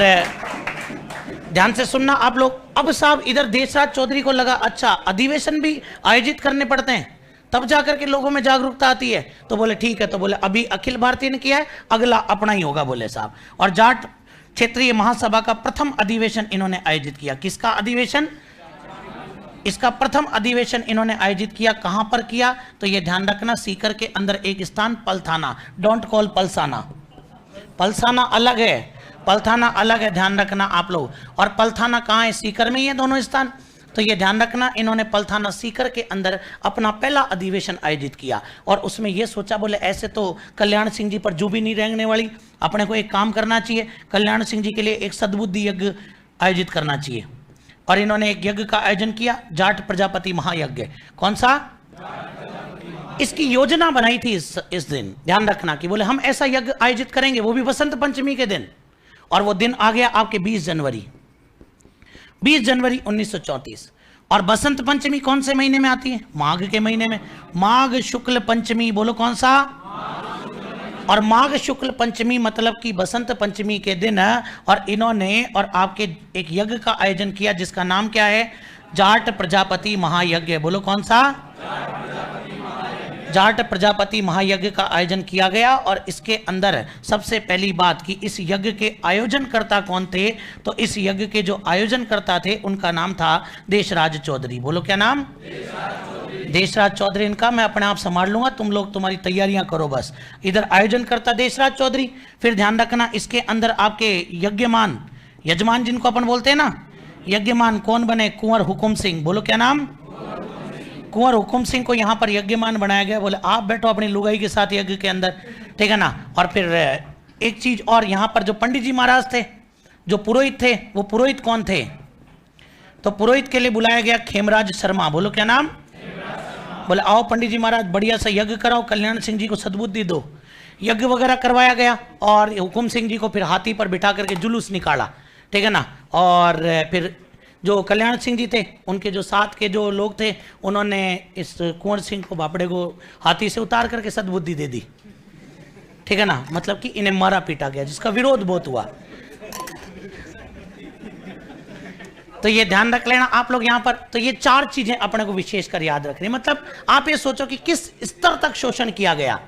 ध्यान से सुनना आप लोग। अब साहब इधर देशराज चौधरी को लगा अच्छा अधिवेशन भी आयोजित करने पड़ते हैं, तब जाकर के लोगों में जागरूकता आती है। तो बोले ठीक है, तो बोले अभी अखिल भारतीय ने किया है, अगला अपना ही होगा, बोले साहब। और जाट क्षेत्रीय महासभा का प्रथम अधिवेशन इन्होंने आयोजित किया। किसका अधिवेशन? इसका प्रथम अधिवेशन इन्होंने आयोजित किया। कहां पर किया? तो ये ध्यान रखना, सीकर के अंदर एक स्थान पलथाना, डोंट कॉल पलसाना, पलसाना अलग है, पलथाना अलग है, ध्यान रखना आप लोग। और पलथाना कहाँ है? सीकर में ही है दोनों स्थान। तो ये ध्यान रखना, इन्होंने पलथाना सीकर के अंदर अपना पहला अधिवेशन आयोजित किया। और उसमें ये सोचा, बोले ऐसे तो कल्याण सिंह जी पर जू भी नहीं रेंगने वाली, अपने को एक काम करना चाहिए, कल्याण सिंह जी के लिए एक सद्बुद्धि यज्ञ आयोजित करना चाहिए। और इन्होंने एक यज्ञ का आयोजन किया, जाट प्रजापति महायज्ञ। कौन सा? इसकी योजना बनाई थी इस दिन, ध्यान रखना कि बोले हम ऐसा यज्ञ आयोजित करेंगे, वो भी बसंत पंचमी के दिन। और वो दिन आ गया आपके 20 जनवरी 1934। और बसंत पंचमी कौन से महीने में आती है? माघ के महीने में, माघ शुक्ल पंचमी। बोलो कौन सा? और माघ शुक्ल पंचमी मतलब कि बसंत पंचमी के दिन। और इन्होंने और आपके एक यज्ञ का आयोजन किया जिसका नाम क्या है? जाट प्रजापति महायज्ञ। बोलो कौन सा? जाट प्रजापति महायज्ञ का आयोजन किया गया। और इसके अंदर सबसे पहली बात कि इस यज्ञ के आयोजनकर्ता कौन थे? तो इस यज्ञ के जो आयोजनकर्ता थे उनका नाम था देशराज चौधरी। बोलो क्या नाम? देशराज चौधरी। इनका मैं अपने आप संभाल लूंगा, तुम लोग तुम्हारी तैयारियां करो बस। इधर आयोजनकर्ता देशराज चौधरी। फिर ध्यान रखना इसके अंदर आपके यज्ञमान, यजमान जिनको अपन बोलते हैं ना, यज्ञमान कौन बने? कुंवर हुकुम सिंह। बोलो क्या नाम? कुंवर हुकुम सिंह को यहाँ पर यज्ञमान बनाया गया। बोले आप बैठो अपनी लुगाई के साथ यज्ञ के अंदर, ठीक है ना। और फिर एक चीज और, यहाँ पर जो पंडित जी महाराज थे, जो पुरोहित थे, वो पुरोहित कौन थे? तो पुरोहित के लिए बुलाया गया खेमराज शर्मा। बोलो क्या नाम? बोले आओ पंडित जी महाराज बढ़िया सा यज्ञ कराओ, कल्याण सिंह जी को सद्बुद्धि दो। यज्ञ वगैरह करवाया गया। और हुकुम सिंह जी को फिर हाथी पर बिठा करके जुलूस निकाला, ठीक है ना। और फिर जो कल्याण सिंह जी थे, उनके जो साथ के जो लोग थे, उन्होंने इस कुंवर सिंह को, बापड़े को हाथी से उतार करके सद्बुद्धि दे दी, ठीक है ना। मतलब कि इन्हें मारा पीटा गया, जिसका विरोध बहुत हुआ। तो ये ध्यान रख लेना आप लोग यहाँ पर। तो ये 4 चीजें अपने को विशेष कर याद रखनी। मतलब आप ये सोचो कि किस स्तर तक शोषण किया गया,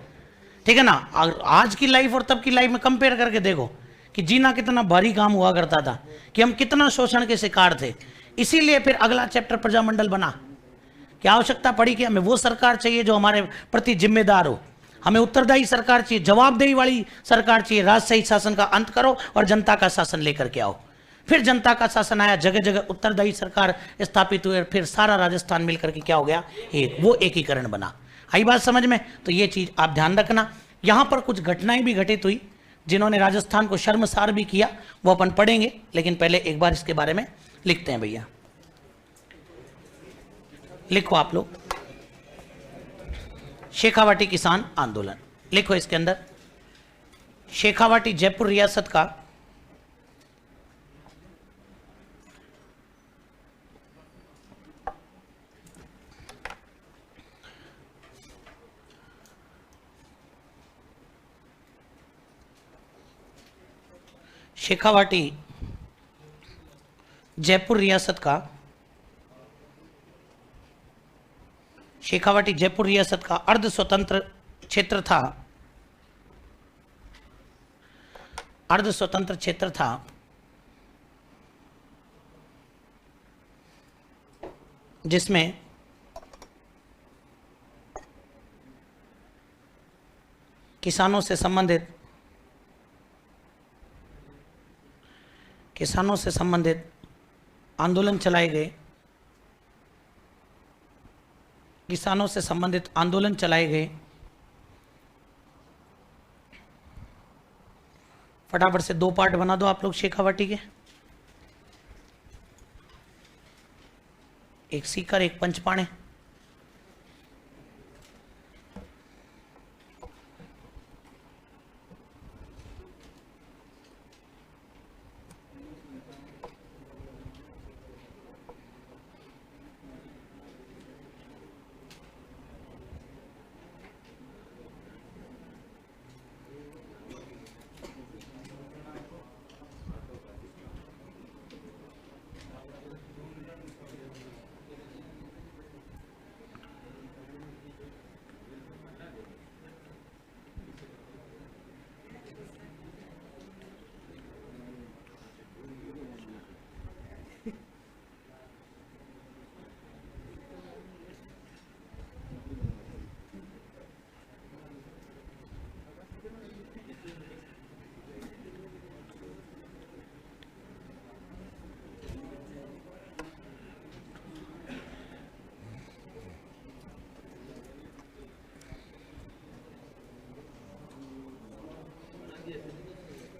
ठीक है ना। आज की लाइफ और तब की लाइफ में कंपेयर करके देखो कि जीना कितना भारी काम हुआ करता था, कि हम कितना शोषण के शिकार थे। इसीलिए फिर अगला चैप्टर प्रजामंडल बना। क्या आवश्यकता पड़ी कि हमें वो सरकार चाहिए जो हमारे प्रति जिम्मेदार हो, हमें उत्तरदायी सरकार चाहिए, जवाबदेही वाली सरकार चाहिए। राजशाही शासन का अंत करो और जनता का शासन लेकर के आओ। फिर जनता का शासन आया, जगह जगह उत्तरदायी सरकार स्थापित हुए, फिर सारा राजस्थान मिलकर के क्या हो गया, एक, वो एकीकरण बना। आई बात समझ में? तो ये चीज आप ध्यान रखना। यहां पर कुछ घटनाएं भी घटित हुई जिन्होंने राजस्थान को शर्मसार भी किया, वो अपन पढ़ेंगे, लेकिन पहले एक बार इसके बारे में लिखते हैं। भैया लिखो आप लोग, शेखावाटी किसान आंदोलन लिखो। इसके अंदर शेखावाटी जयपुर रियासत का शेखावाटी जयपुर रियासत का शेखावाटी जयपुर रियासत का अर्ध स्वतंत्र क्षेत्र था, अर्ध स्वतंत्र क्षेत्र था, जिसमें किसानों से संबंधित आंदोलन चलाए गए, किसानों से संबंधित आंदोलन चलाए गए। फटाफट से 2 पार्ट बना दो आप लोग शेखावाटी के, एक सीकर एक पंचपाणे।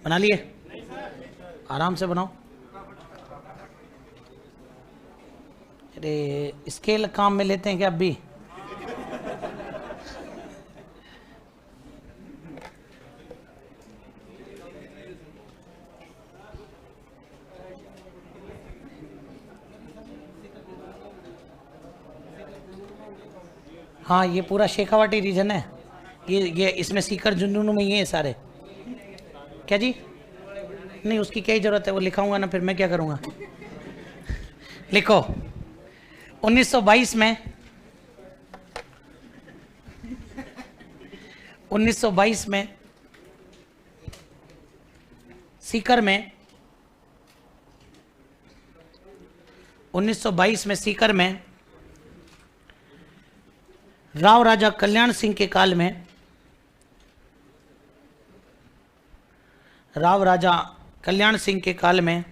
बना लिए? आराम से बनाओ। अरे स्केल काम में लेते हैं क्या अब भी? हाँ ये पूरा शेखावाटी रीजन है, ये इसमें सीकर झुंझुनू में ये है सारे। क्या जी? नहीं उसकी क्या ही जरूरत है, वो लिखाऊंगा ना, फिर मैं क्या करूंगा। लिखो 1922 में 1922 में सीकर में 1922 में सीकर में राव राजा कल्याण सिंह के काल में, राव राजा कल्याण सिंह के काल में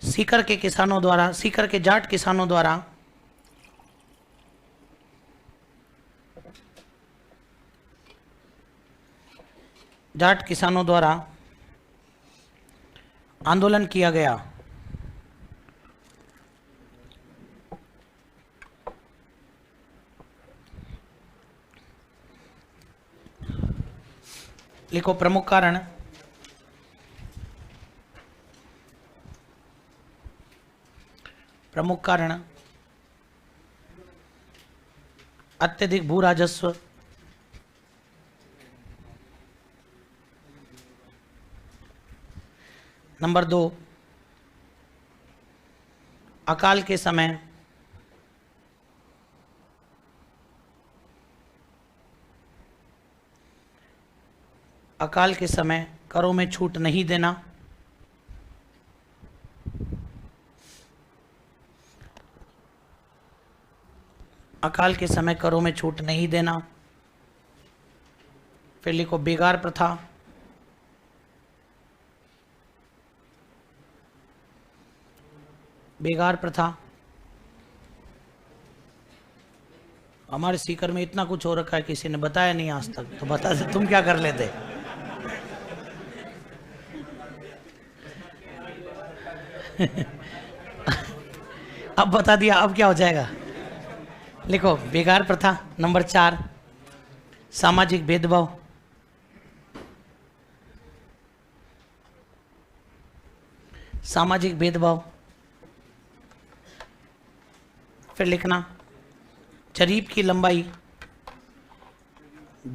सीकर के किसानों द्वारा, सीकर के जाट किसानों द्वारा आंदोलन किया गया। लिखो प्रमुख कारण, प्रमुख कारण अत्यधिक भू राजस्व, नंबर 2 अकाल के समय करों में छूट नहीं देना, अकाल के समय करों में छूट नहीं देना। फिर लिखो बेगार प्रथा, बेगार प्रथा। हमारे सीकर में इतना कुछ हो रखा है, किसी ने बताया नहीं आज तक, तो बता दे तुम क्या कर लेते। अब बता दिया, अब क्या हो जाएगा। लिखो बेगार प्रथा। नंबर 4 सामाजिक भेदभाव, सामाजिक भेदभाव। फिर लिखना जरीब की लंबाई,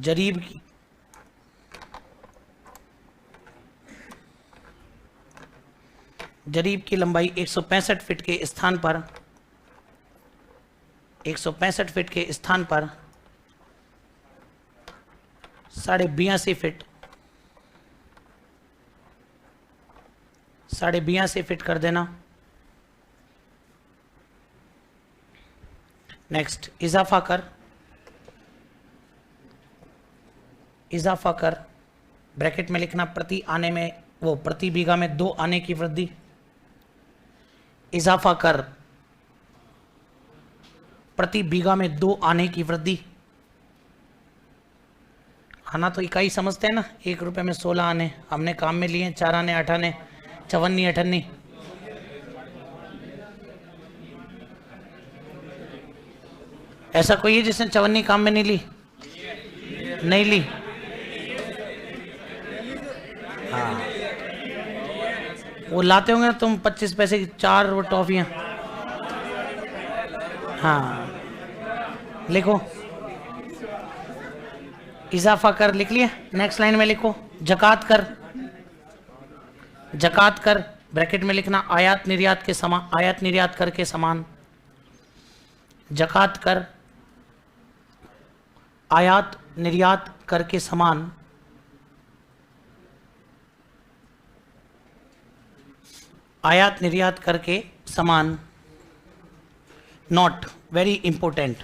जरीब की जरीब की लंबाई 165 फीट के स्थान पर 165 फीट के स्थान पर 82.5 फीट 82.5 फीट कर देना। नेक्स्ट इजाफा कर, इजाफा कर ब्रैकेट में लिखना प्रति आने में, वो प्रति बीघा में 2 आने की वृद्धि। इजाफा कर प्रति बीघा में 2 आने की वृद्धि। आना तो इकाई समझते हैं ना, 1 रुपए में 16 आने। हमने काम में लिए 4 आने 8 आने 54 58। ऐसा कोई है जिसने 54 काम में नहीं ली? नहीं ली? हाँ, वो लाते होंगे ना तुम 25 पैसे की 4 वो टॉफियाँ। हाँ लिखो इजाफा कर, लिख लिया। नेक्स्ट लाइन में लिखो जकात कर, जकात कर ब्रैकेट में लिखना आयात निर्यात के समान, आयात निर्यात कर के समान। जकात कर आयात निर्यात कर के समान। आयात निर्यात कर के समान। Not very important.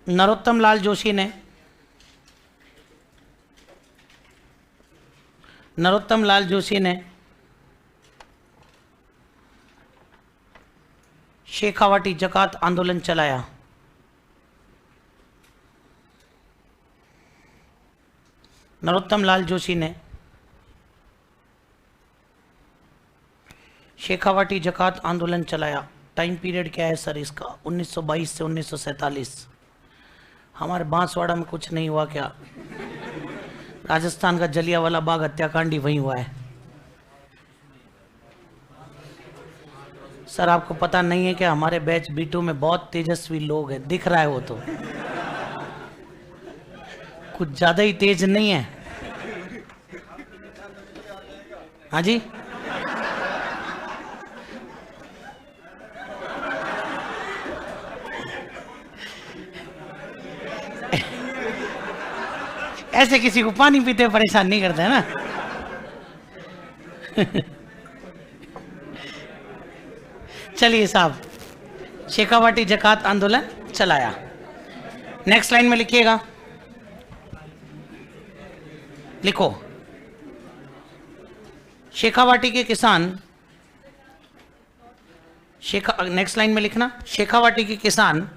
Narottam Lal Joshi ने, नरोत्तम लाल जोशी ने शेखावाटी जकात आंदोलन चलाया। नरोत्तम लाल जोशी ने शेखावाटी जकात आंदोलन चलाया। टाइम पीरियड क्या है सर इसका? 1922 से 1947। हमारे बांसवाड़ा में कुछ नहीं हुआ क्या? राजस्थान का जलियांवाला बाग हत्याकांड ही वहीं हुआ है। सर आपको पता नहीं है कि हमारे बैच B2 में बहुत तेजस्वी लोग हैं, दिख रहा है वो तो कुछ ज्यादा ही तेज नहीं है। हाँ जी, ऐसे किसी को पानी पीते परेशान नहीं करते है ना। चलिए साहब, शेखावाटी जकात आंदोलन चलाया। नेक्स्ट लाइन में लिखिएगा, लिखो शेखावाटी के किसान, नेक्स्ट लाइन में लिखना शेखावाटी के किसान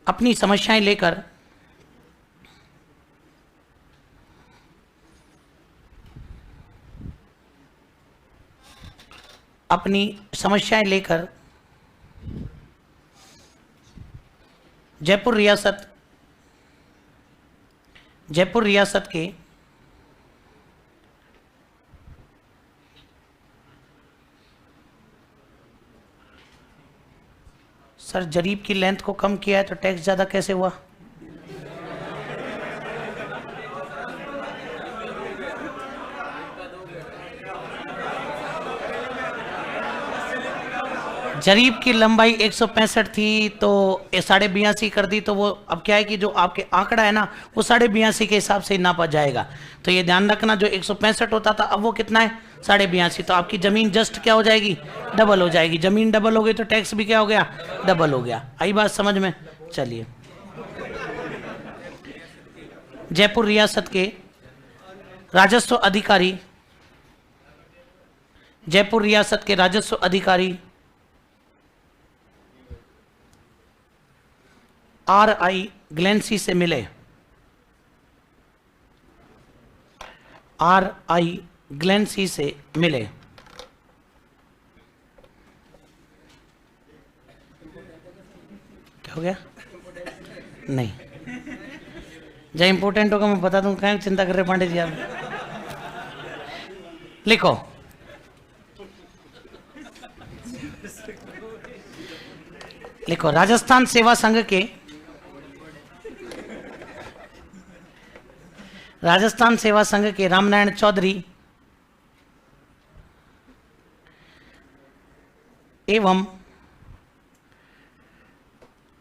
अपनी समस्याएं लेकर जयपुर रियासत के सर जरीब की लेंथ को कम किया है तो टैक्स ज्यादा कैसे हुआ? जरीब की लंबाई 165 थी तो 82.5 कर दी, तो वो अब क्या है कि जो आपके आंकड़ा है ना वो 82.5 के हिसाब से नापा जाएगा। तो ये ध्यान रखना, जो 165 होता था अब वो कितना है 82.5। तो आपकी जमीन जस्ट क्या हो जाएगी, डबल हो जाएगी। जमीन डबल हो गई तो टैक्स भी क्या हो गया, डबल हो गया। आई बात समझ में? चलिए, जयपुर रियासत के राजस्व अधिकारी, जयपुर रियासत के राजस्व अधिकारी RI ग्लेंसी से मिले। RI ग्लेंसी से मिले। क्या हो गया? नहीं, जब इंपोर्टेंट होगा मैं बता दूं, क्या चिंता कर रहे पांडे जी आप? लिखो, लिखो, राजस्थान सेवा संघ के, राजस्थान सेवा संघ के रामनारायण चौधरी एवं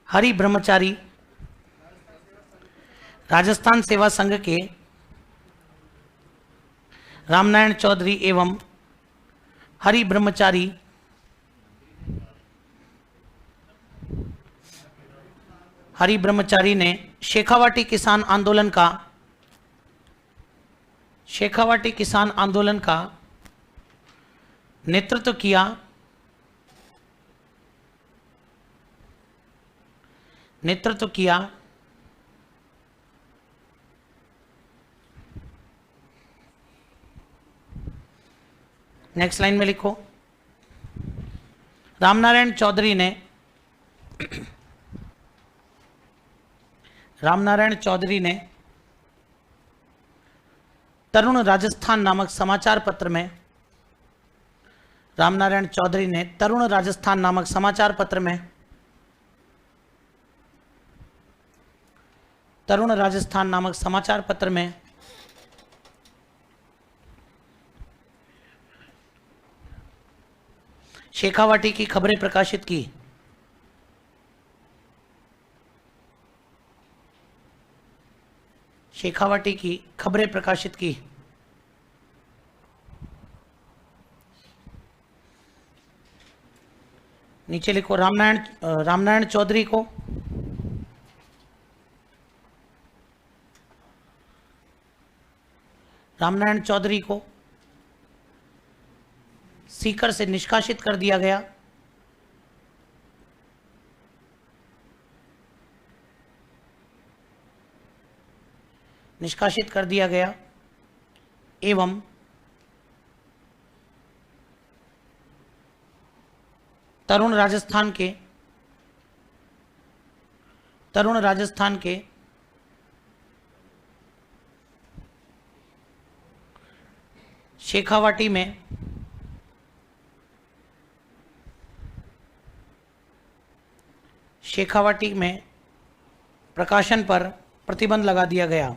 हरि ब्रह्मचारी, राजस्थान सेवा संघ के रामनारायण चौधरी एवं हरि ब्रह्मचारी हरि ब्रह्मचारी ने शेखावाटी किसान आंदोलन का, शेखावाटी किसान आंदोलन का नेतृत्व किया, नेतृत्व किया नेक्स्ट लाइन में लिखो, रामनारायण चौधरी ने, रामनारायण चौधरी ने तरुण राजस्थान नामक समाचार पत्र में, रामनारायण चौधरी ने तरुण राजस्थान नामक समाचार पत्र में, तरुण राजस्थान नामक समाचार पत्र में शेखावाटी की खबरें प्रकाशित की। शेखावाटी की खबरें प्रकाशित की। नीचे लिखो, रामनारायण चौधरी को रामनारायण चौधरी को सीकर से निष्कासित कर दिया गया। निष्कासित कर दिया गया एवं तरुण राजस्थान के शेखावाटी में प्रकाशन पर प्रतिबंध लगा दिया गया।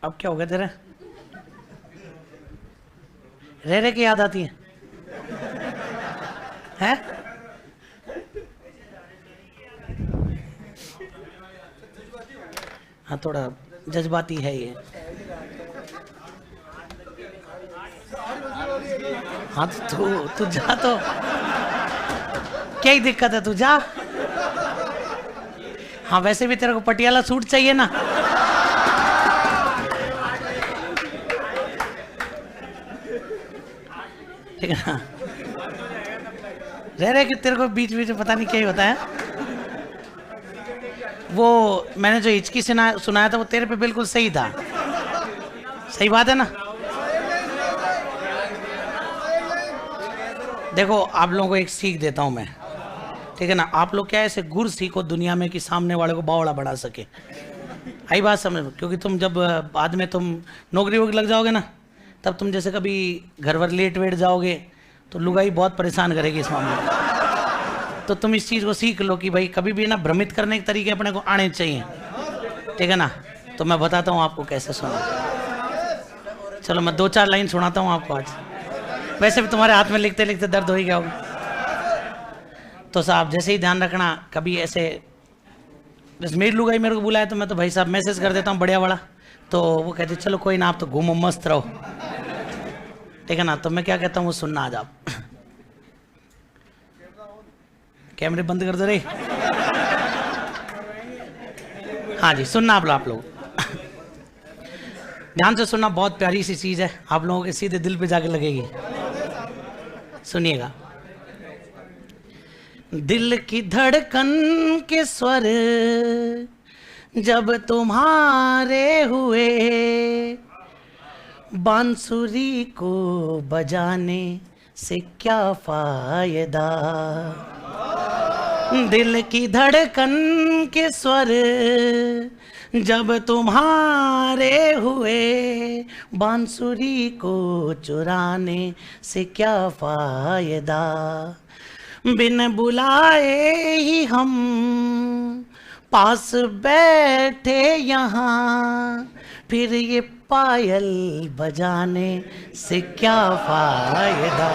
अब क्या हो गया तेरा? रह के याद आती है हैं? हाँ, थोड़ा जज्बाती है ये। हाँ तो तू जा, तो क्या ही दिक्कत है, तू जा। हाँ, वैसे भी तेरे को पटियाला सूट चाहिए ना। ठीक है ना? रह कि तेरे को बीच बीच में पता नहीं क्या ही होता है। वो मैंने जो हिचकी सुनाया था वो तेरे पे बिल्कुल सही था। सही बात है ना? देखो, आप लोगों को एक सीख देता हूं मैं, ठीक है ना? आप लोग क्या ऐसे गुर सीखो दुनिया में कि सामने वाले को बावड़ा बढ़ा सके। आई बात समझ में? क्योंकि तुम जब बाद में तुम नौकरी वोकरी लग जाओगे ना, तब तुम जैसे कभी घर वर लेट वेट जाओगे तो लुगाई बहुत परेशान करेगी इस मामले में। तो तुम इस चीज़ को सीख लो कि भाई कभी भी ना भ्रमित करने के तरीके अपने को आने चाहिए, ठीक है ना? तो मैं बताता हूँ आपको कैसे सुना। चलो मैं 2-4 लाइन सुनाता हूँ आपको आज। वैसे भी तुम्हारे हाथ में लिखते लिखते दर्द हो ही गया होगा। तो साहब जैसे ही ध्यान रखना, कभी ऐसे बस मेरी लुगाई मेरे को बुलाया तो मैं तो भाई साहब मैसेज कर देता हूँ बढ़िया वाला, तो वो कहते चलो कोई ना, आप तो घूमो मस्त रहो, ठीक है ना। तो मैं क्या कहता हूँ वो सुनना आज आप। कैमरे बंद कर दो रे। हाँ जी सुनना आप लोग ध्यान से सुनना, बहुत प्यारी सी चीज है, आप लोगों के सीधे दिल पे जाके लगेगी। सुनिएगा। दिल की धड़कन के स्वर जब तुम्हारे हुए, बांसुरी को बजाने से क्या फायदा। दिल की धड़कन के स्वर जब तुम्हारे हुए, बांसुरी को चुराने से क्या फायदा। बिन बुलाए ही हम पास बैठे यहाँ, फिर ये पायल बजाने से क्या फायदा।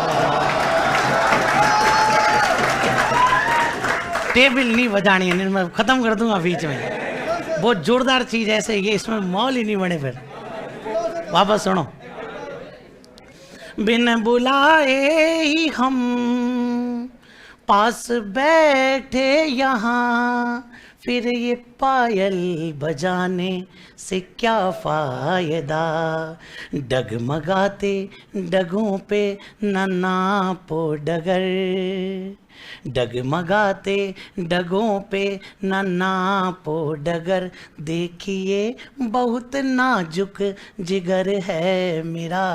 टेबल नहीं बजानी है, मैं खत्म कर दूंगा बीच में। बहुत जोरदार चीज ऐसे ये, इसमें मौल ही नहीं बने। फिर वापस सुनो। बिन बुलाए ही हम पास बैठे यहाँ, फिर ये पायल बजाने से क्या फायदा। डगमगाते डगों पे न नापो डगर, डगमगाते डगों पे न नापो डगर। देखिए बहुत नाजुक जिगर है मेरा,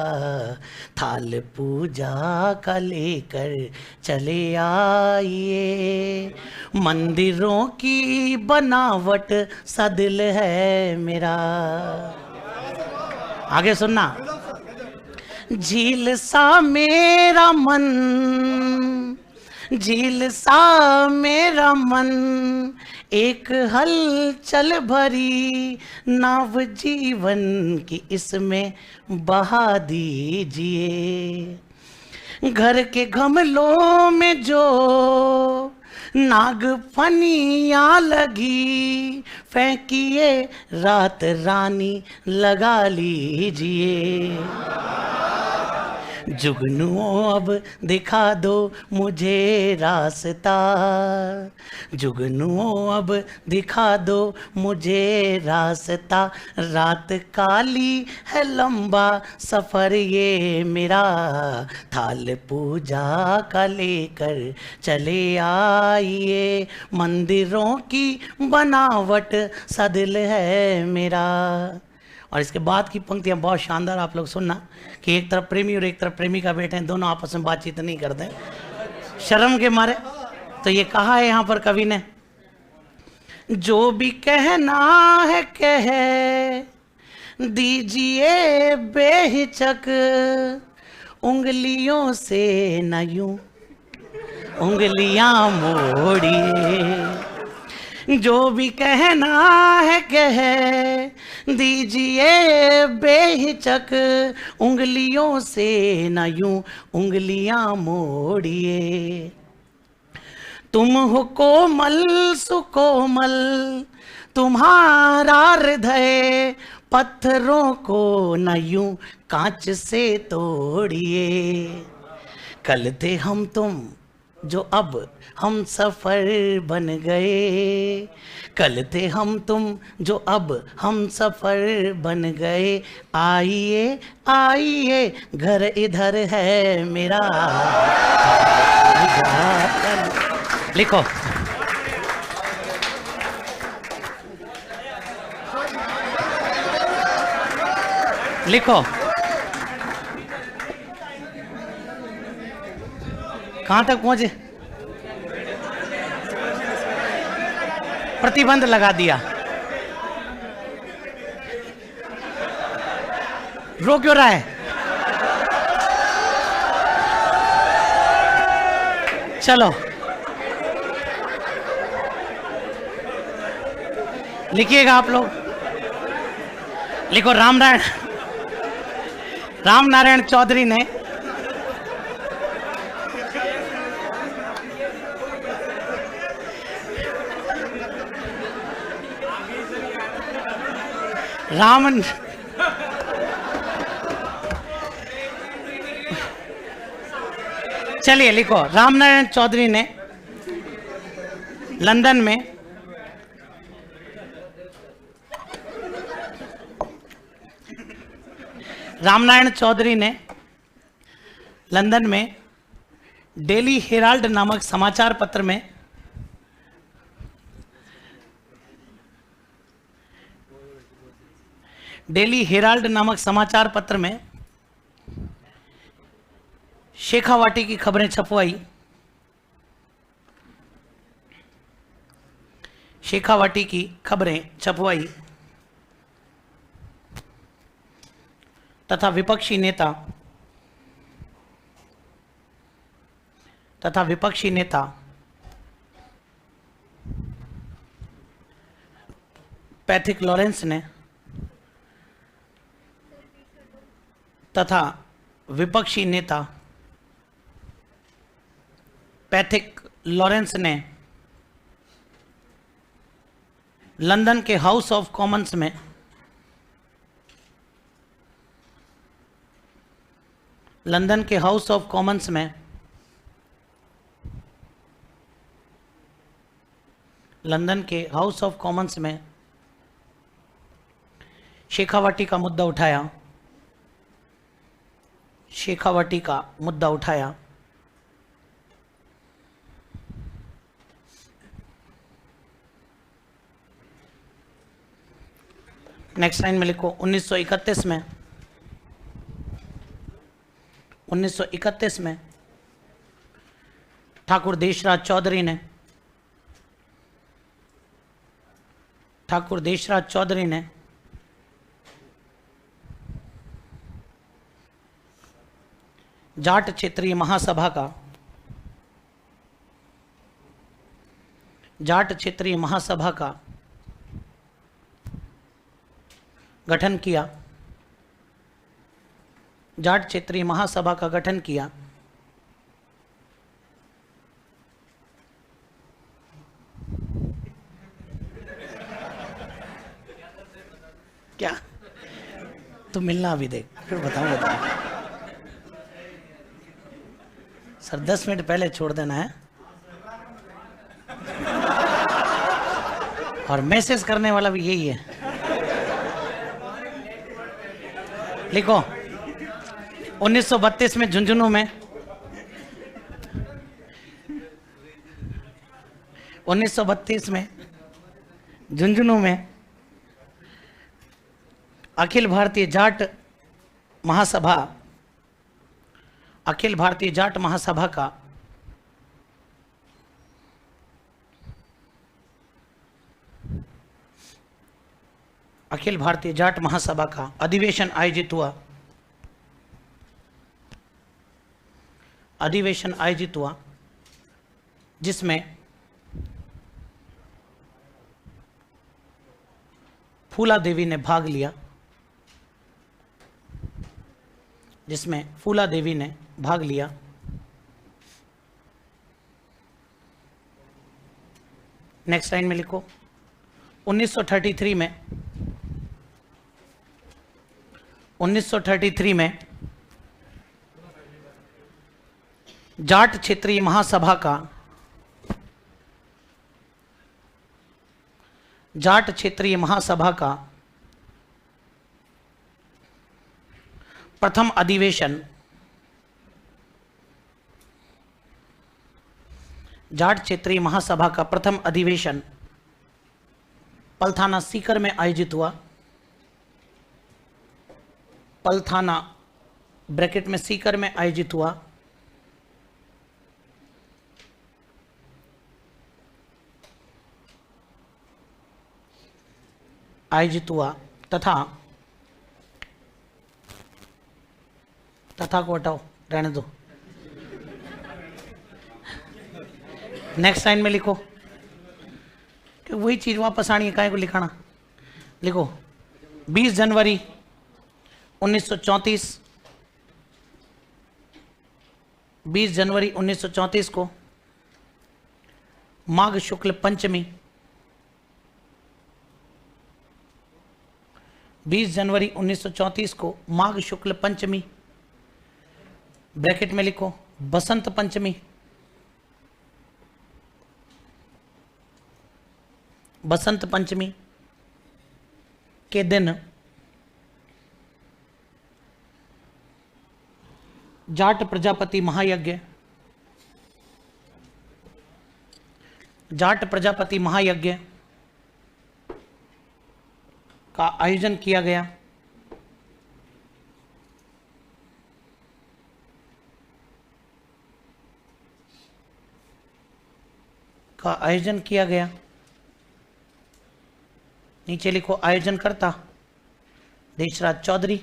थाल पूजा का लेकर चले आइए। मंदिरों की बनावट सा दिल है मेरा। आगे सुनना। झील सा मेरा मन, झील सा मेरा मन, एक हलचल भरी नाव जीवन की इसमें बहा दीजिए। घर के गमलों में जो नाग फनियाँ लगी, फेंकिए रात रानी लगा लीजिए। जुगनुओं अब दिखा दो मुझे रास्ता, जुगनुओं अब दिखा दो मुझे रास्ता। रात काली है लंबा सफ़र ये मेरा, थाल पूजा का लेकर चले आइए। मंदिरों की बनावट सा दिल है मेरा। और इसके बाद की पंक्तियां बहुत शानदार, आप लोग सुनना कि एक तरफ प्रेमी और एक तरफ प्रेमिका बैठे हैं, दोनों आपस में बातचीत नहीं करते शर्म के मारे। तो ये कहा है यहाँ पर कवि ने, जो भी कहना है कह दीजिए बेहिचक, उंगलियों से न यूं उंगलियां मोड़िए। जो भी कहना है कह दीजिए बेहिचक, उंगलियों से न यूं उंगलियां मोड़िए। तुम हो कोमल सुकोमल तुम्हारा हृदय, पत्थरों को न यूं कांच से तोड़िए। कल थे हम तुम जो अब हम सफर बन गए, कल थे हम तुम जो अब हम सफर बन गए। आइए आइए घर इधर है मेरा। लिखो। लिखो। कहां तक पहुंचे? प्रतिबंध लगा दिया। रो क्यों रहा है? चलो लिखिएगा आप लोग। लिखो रामनारायण, राम नारायण चौधरी ने राम चलिए लिखो, रामनारायण चौधरी ने लंदन में रामनारायण चौधरी ने लंदन में डेली हेराल्ड नामक समाचार पत्र में डेली हेराल्ड नामक समाचार पत्र में शेखावाटी की खबरें छपवाई। शेखावाटी की खबरें छपवाई तथा विपक्षी नेता पैथिक लॉरेंस ने लंदन के हाउस ऑफ कॉमन्स में लंदन के हाउस ऑफ कॉमन्स में शेखावाटी का मुद्दा उठाया। नेक्स्ट लाइन में लिखो, 1931 में ठाकुर देशराज चौधरी ने जाट क्षेत्रीय महासभा का गठन किया। जाट क्षेत्रीय महासभा का गठन किया। क्या तो मिलना अभी देख, फिर बताऊंगा। सर 10 मिनट पहले छोड़ देना है और मैसेज करने वाला भी यही है। लिखो, 1932 में झुंझुनू में 1932 में झुंझुनू में अखिल भारतीय जाट महासभा का अखिल भारतीय जाट महासभा का अधिवेशन आयोजित हुआ जिसमें फूला देवी ने भाग लिया। नेक्स्ट लाइन में लिखो, 1933 में जाट क्षेत्रीय महासभा का प्रथम अधिवेशन पलथाना सीकर में आयोजित हुआ। पलथाना ब्रैकेट में सीकर में आयोजित हुआ तथा को हटाओ, रहने दो। नेक्स्ट लाइन में लिखो कि वही चीज वापस आनी है, काहे को लिखाना। लिखो, 20 जनवरी 1934 20 जनवरी 1934 को माघ शुक्ल पंचमी, 20 जनवरी 1934 को माघ शुक्ल पंचमी, ब्रैकेट में लिखो बसंत पंचमी, बसंत पंचमी के दिन जाट प्रजापति महायज्ञ, जाट प्रजापति महायज्ञ का आयोजन किया गया। का आयोजन किया गया। नीचे लिखो आयोजन करता देशराज चौधरी,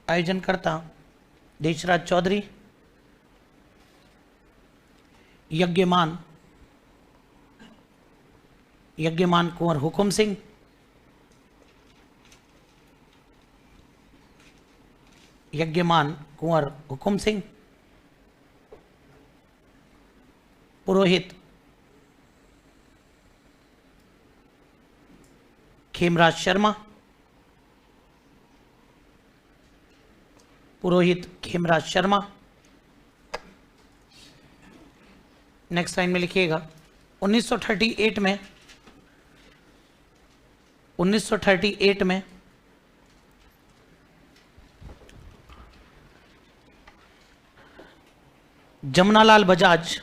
आयोजन करता देशराज चौधरी, यज्ञमान यज्ञमान कुंवर हुकुम सिंह, यज्ञमान कुंवर हुकुम सिंह, पुरोहित खेमराज शर्मा, पुरोहित खेमराज शर्मा। नेक्स्ट लाइन में लिखिएगा 1938 में जमुनालाल बजाज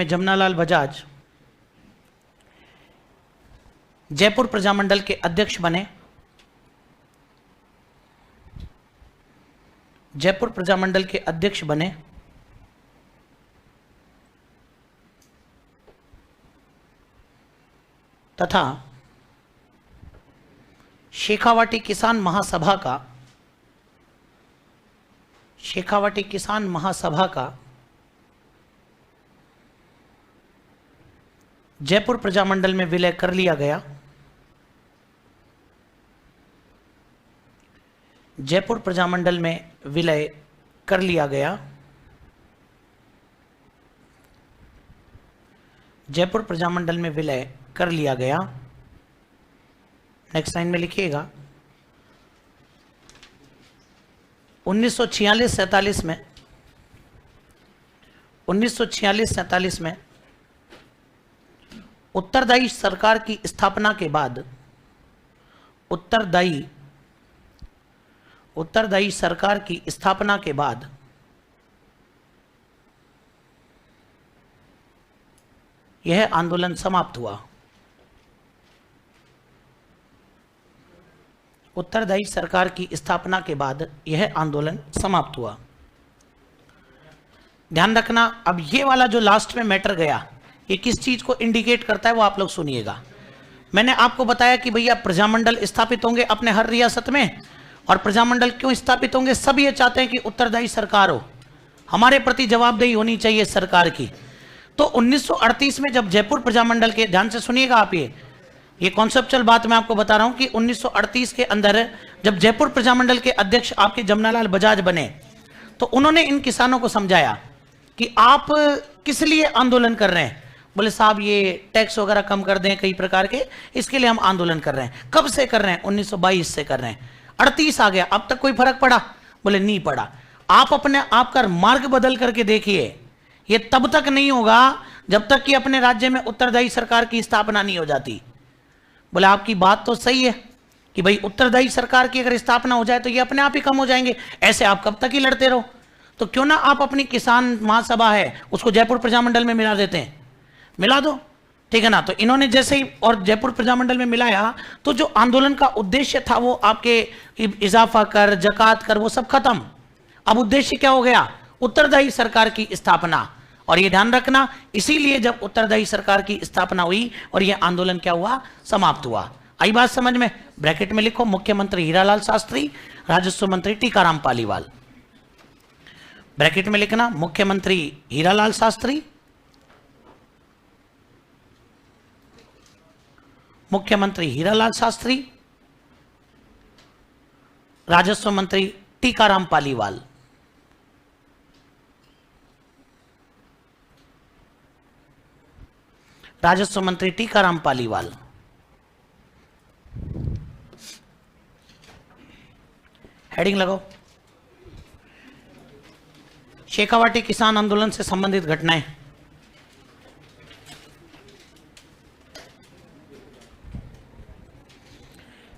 जमुनालाल बजाज जयपुर प्रजामंडल के अध्यक्ष बने। जयपुर प्रजामंडल के अध्यक्ष बने तथा शेखावाटी किसान महासभा का जयपुर प्रजामंडल में विलय कर लिया गया। जयपुर प्रजामंडल में विलय कर लिया गया। जयपुर प्रजामंडल में विलय कर लिया गया। नेक्स्ट लाइन में लिखिएगा 1946-47 में उत्तरदायी सरकार की स्थापना के बाद उत्तरदायी सरकार की स्थापना के बाद यह आंदोलन समाप्त हुआ। उत्तरदायी सरकार की स्थापना के बाद यह आंदोलन समाप्त हुआ। ध्यान रखना, अब ये वाला जो लास्ट में मैटर गया, ये किस चीज को इंडिकेट करता है वो आप लोग सुनिएगा। मैंने आपको बताया कि भैया प्रजामंडल स्थापित होंगे अपने हर रियासत में, और प्रजामंडल क्यों स्थापित होंगे? सब ये चाहते हैं कि उत्तरदायी सरकार हो, हमारे प्रति जवाबदेही होनी चाहिए सरकार की। तो 1938 में जब जयपुर प्रजामंडल के, ध्यान से सुनिएगा आप, ये कॉन्सेप्चुअल बात मैं आपको बता रहा हूं कि 1938 के अंदर जब जयपुर प्रजामंडल के अध्यक्ष आपके जमुनालाल बजाज बने, तो उन्होंने इन किसानों को समझाया कि आप किस लिए आंदोलन कर रहे हैं। बोले साहब ये टैक्स वगैरह कम कर दें कई प्रकार के, इसके लिए हम आंदोलन कर रहे हैं। कब से कर रहे हैं? 1922 से कर रहे हैं। 38 आ गया, अब तक कोई फर्क पड़ा? बोले नहीं पड़ा। आप अपने आप का मार्ग बदल करके देखिए, ये तब तक नहीं होगा जब तक कि अपने राज्य में उत्तरदायी सरकार की स्थापना नहीं हो जाती। बोले आपकी बात तो सही है कि भाई उत्तरदायी सरकार की अगर स्थापना हो जाए तो ये अपने आप ही कम हो जाएंगे, ऐसे आप कब तक ही लड़ते रहो। तो क्यों ना आप अपनी किसान महासभा है उसको जयपुर प्रजामंडल में मिला देते हैं, मिला दो, ठीक है ना। तो इन्होंने जैसे ही और जयपुर प्रजामंडल में मिलाया तो जो आंदोलन का उद्देश्य था वो आपके इजाफा कर, जकात कर, वो सब खत्म। अब उद्देश्य क्या हो गया? उत्तरदायी सरकार की स्थापना। और ये ध्यान रखना, इसीलिए जब उत्तरदायी सरकार की स्थापना हुई और ये आंदोलन क्या हुआ? समाप्त हुआ। आई बात समझ में? ब्रैकेट में लिखो मुख्यमंत्री हीरालाल शास्त्री, राजस्व मंत्री टीकाराम पालीवाल। ब्रैकेट में लिखना मुख्यमंत्री हीरालाल शास्त्री, मुख्यमंत्री हीरालाल शास्त्री, राजस्व मंत्री टीकाराम पालीवाल। राजस्व मंत्री टीकाराम पालीवाल। हेडिंग लगाओ, शेखावाटी किसान आंदोलन से संबंधित घटनाएं।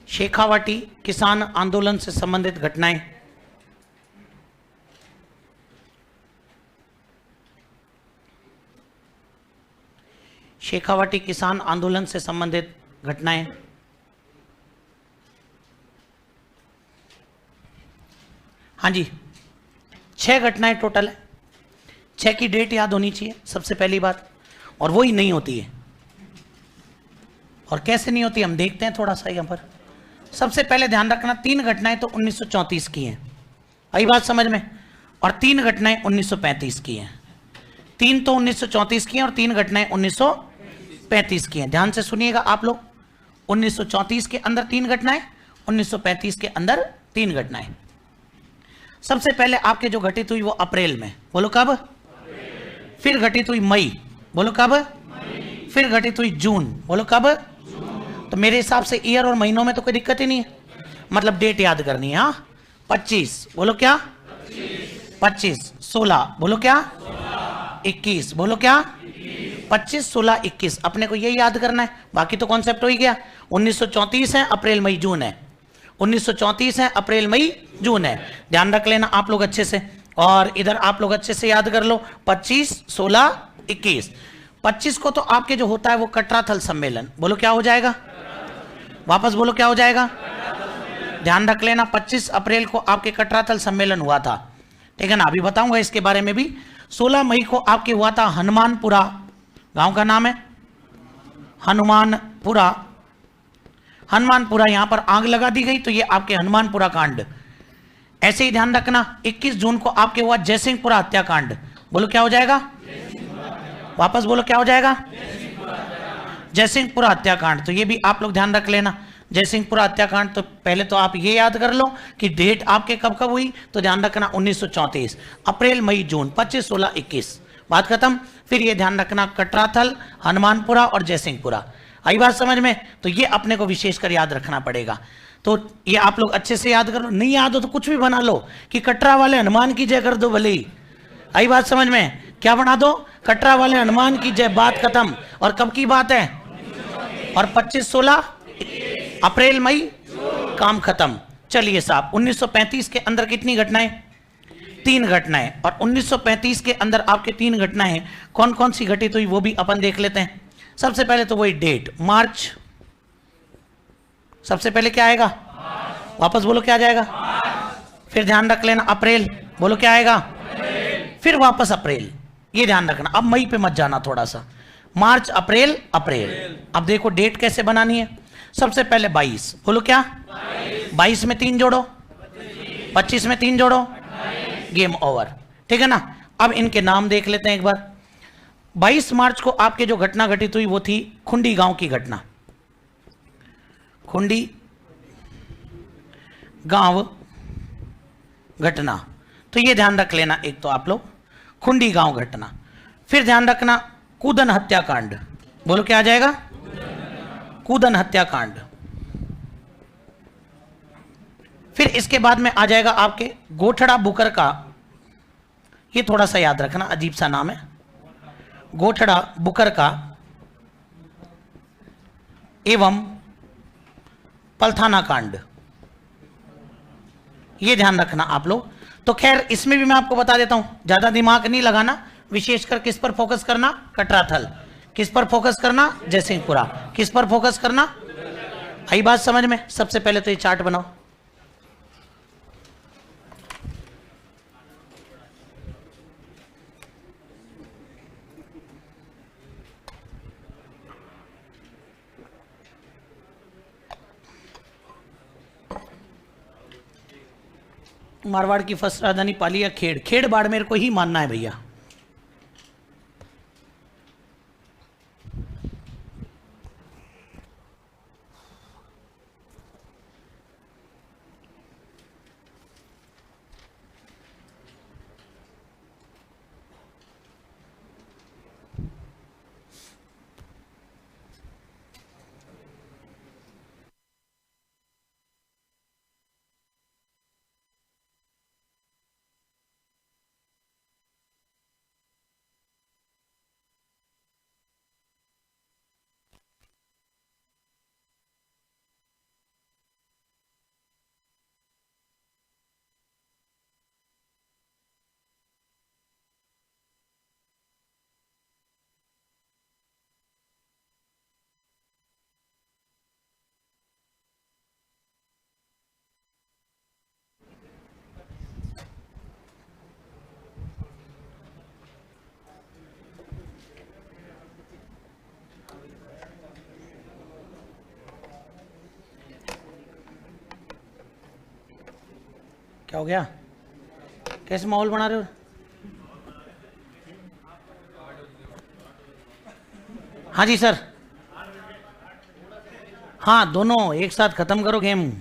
शेखावाटी किसान आंदोलन से संबंधित घटनाएं। शेखावाटी किसान आंदोलन से संबंधित घटनाएं। हाँ जी, 6 घटनाएं टोटल है। 6 की डेट याद होनी चाहिए सबसे पहली बात, और वो ही नहीं होती है। और कैसे नहीं होती हम देखते हैं थोड़ा सा यहाँ पर। सबसे पहले ध्यान रखना, 3 घटनाएं तो 1934 की हैं, आई बात समझ में, और 3 घटनाएं 1935 की हैं। 3 तो 1934 की हैं और 3 घटनाएं 1935 की हैं। ध्यान से सुनिएगा आप लोग, 1934 के अंदर 3 घटनाएं, 1935 के अंदर 3 घटनाएं। सबसे पहले आपके जो घटित हुई वो अप्रैल में, बोलो कब? फिर घटित हुई मई, बोलो कब? फिर घटित हुई जून, बोलो कब? तो मेरे हिसाब से ईयर और महीनों में तो कोई दिक्कत ही नहीं है, मतलब डेट याद करनी है। हाँ, 25, बोलो क्या? 25, 16, बोलो क्या? 21, बोलो क्या? 25, 16, 21, अपने को यही याद करना है, बाकी तो कॉन्सेप्ट हो ही गया। 1934 है, अप्रैल मई जून है। 1934 है, अप्रैल मई जून है, ध्यान रख लेना आप लोग अच्छे से। और इधर आप लोग अच्छे से याद कर लो, 25, 16, 21। 25 को तो आपके जो होता है वो कटरा थल सम्मेलन, बोलो क्या हो जाएगा? वापस बोलो क्या हो जाएगा? ध्यान रख लेना, 25 अप्रैल को आपके कटरा थल सम्मेलन हुआ था, ठीक है ना, अभी बताऊंगा इसके बारे में भी। 16 मई को आपके हुआ था हनुमानपुरा, गांव का नाम है हनुमानपुरा। हनुमानपुरा, यहां पर आग लगा दी गई, तो ये आपके हनुमानपुरा कांड। ऐसे ही ध्यान रखना, 21 जून को आपके हुआ जयसिंहपुरा हत्याकांड, बोलो क्या हो जाएगा? वापस बोलो क्या हो जाएगा? जयसिंहपुरा हत्याकांड। तो ये भी आप लोग ध्यान रख लेना, जयसिंहपुरा हत्याकांड। तो पहले तो आप ये याद कर लो कि डेट आपके कब कब हुई, तो ध्यान रखना 1934, अप्रैल मई जून, 25, 16, 21, बात खत्म। फिर ये ध्यान रखना कटराथल, हनुमानपुरा और जयसिंहपुरा, आई बात समझ में? तो ये अपने को विशेषकर याद रखना पड़ेगा। तो ये आप लोग अच्छे से याद कर लो, नहीं याद हो तो कुछ भी बना लो कि कटरा वाले हनुमान की जय कर दो भले ही, आई बात समझ में? क्या बना दो? कटरा वाले हनुमान की जय, बात खत्म। और कब की बात है? और 25, 16, अप्रैल मई, काम खत्म। चलिए साहब, 1935 के अंदर कितनी घटनाएं? 3 घटनाएं। और 1935 के अंदर आपके 3 घटनाएं कौन कौन सी घटित हुई वो भी अपन देख लेते हैं। सबसे पहले तो वही डेट, मार्च। सबसे पहले क्या आएगा? वापस बोलो क्या आ जाएगा? फिर ध्यान रख लेना अप्रैल, बोलो क्या आएगा? फिर वापस अप्रैल, ये ध्यान रखना। अब मई पे मत जाना थोड़ा सा, मार्च, अप्रैल, अप्रैल। अब देखो डेट कैसे बनानी है। सबसे पहले 22, बोलो क्या? 22 में 3 जोड़ो, 25 में 3 जोड़ो, गेम ओवर, ठीक है ना। अब इनके नाम देख लेते हैं एक बार। 22 मार्च को आपके जो घटना घटित हुई वो थी खुंडी गांव की घटना। खुंडी गांव घटना, तो ये ध्यान रख लेना एक तो आप लोग, खुंडी गांव घटना। फिर ध्यान रखना कूदन हत्याकांड, बोलो क्या आ जाएगा? कूदन हत्याकांड। फिर इसके बाद में आ जाएगा आपके गोठड़ा बुकर का, ये थोड़ा सा याद रखना, अजीब सा नाम है, गोठड़ा बुकर का एवं पलथाना कांड, ये ध्यान रखना आप लोग। तो खैर इसमें भी मैं आपको बता देता हूं, ज्यादा दिमाग नहीं लगाना, विशेषकर किस पर फोकस करना? कटराथल। किस पर फोकस करना? जयसिंहपुरा। किस पर फोकस करना? आई बात समझ में? सबसे पहले तो ये चार्ट बनाओ, मारवाड़ की फर्स्ट राजधानी पाली या खेड़? खेड़ बाड़मेर को ही मानना है भैया। क्या हो गया? कैसे माहौल बना रहे हो? हाँ जी सर। हाँ, दोनों एक साथ खत्म करो गेम।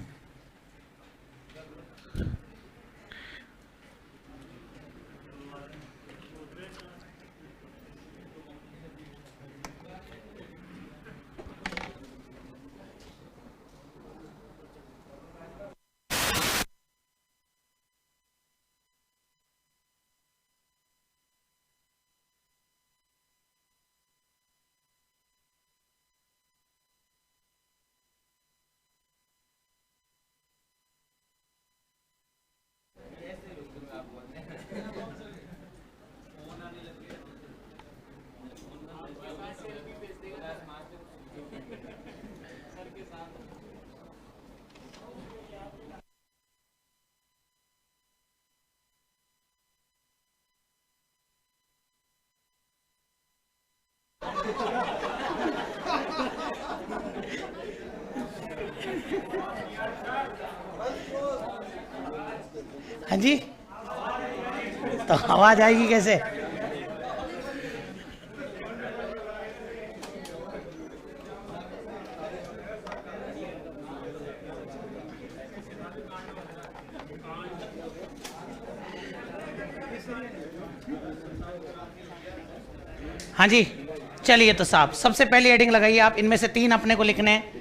हाँ जी, तो आवाज आएगी कैसे? हाँ जी, चलिए तो साहब सबसे पहले हेडिंग लगाइए आप। इनमें से 3 अपने को लिखने हैं,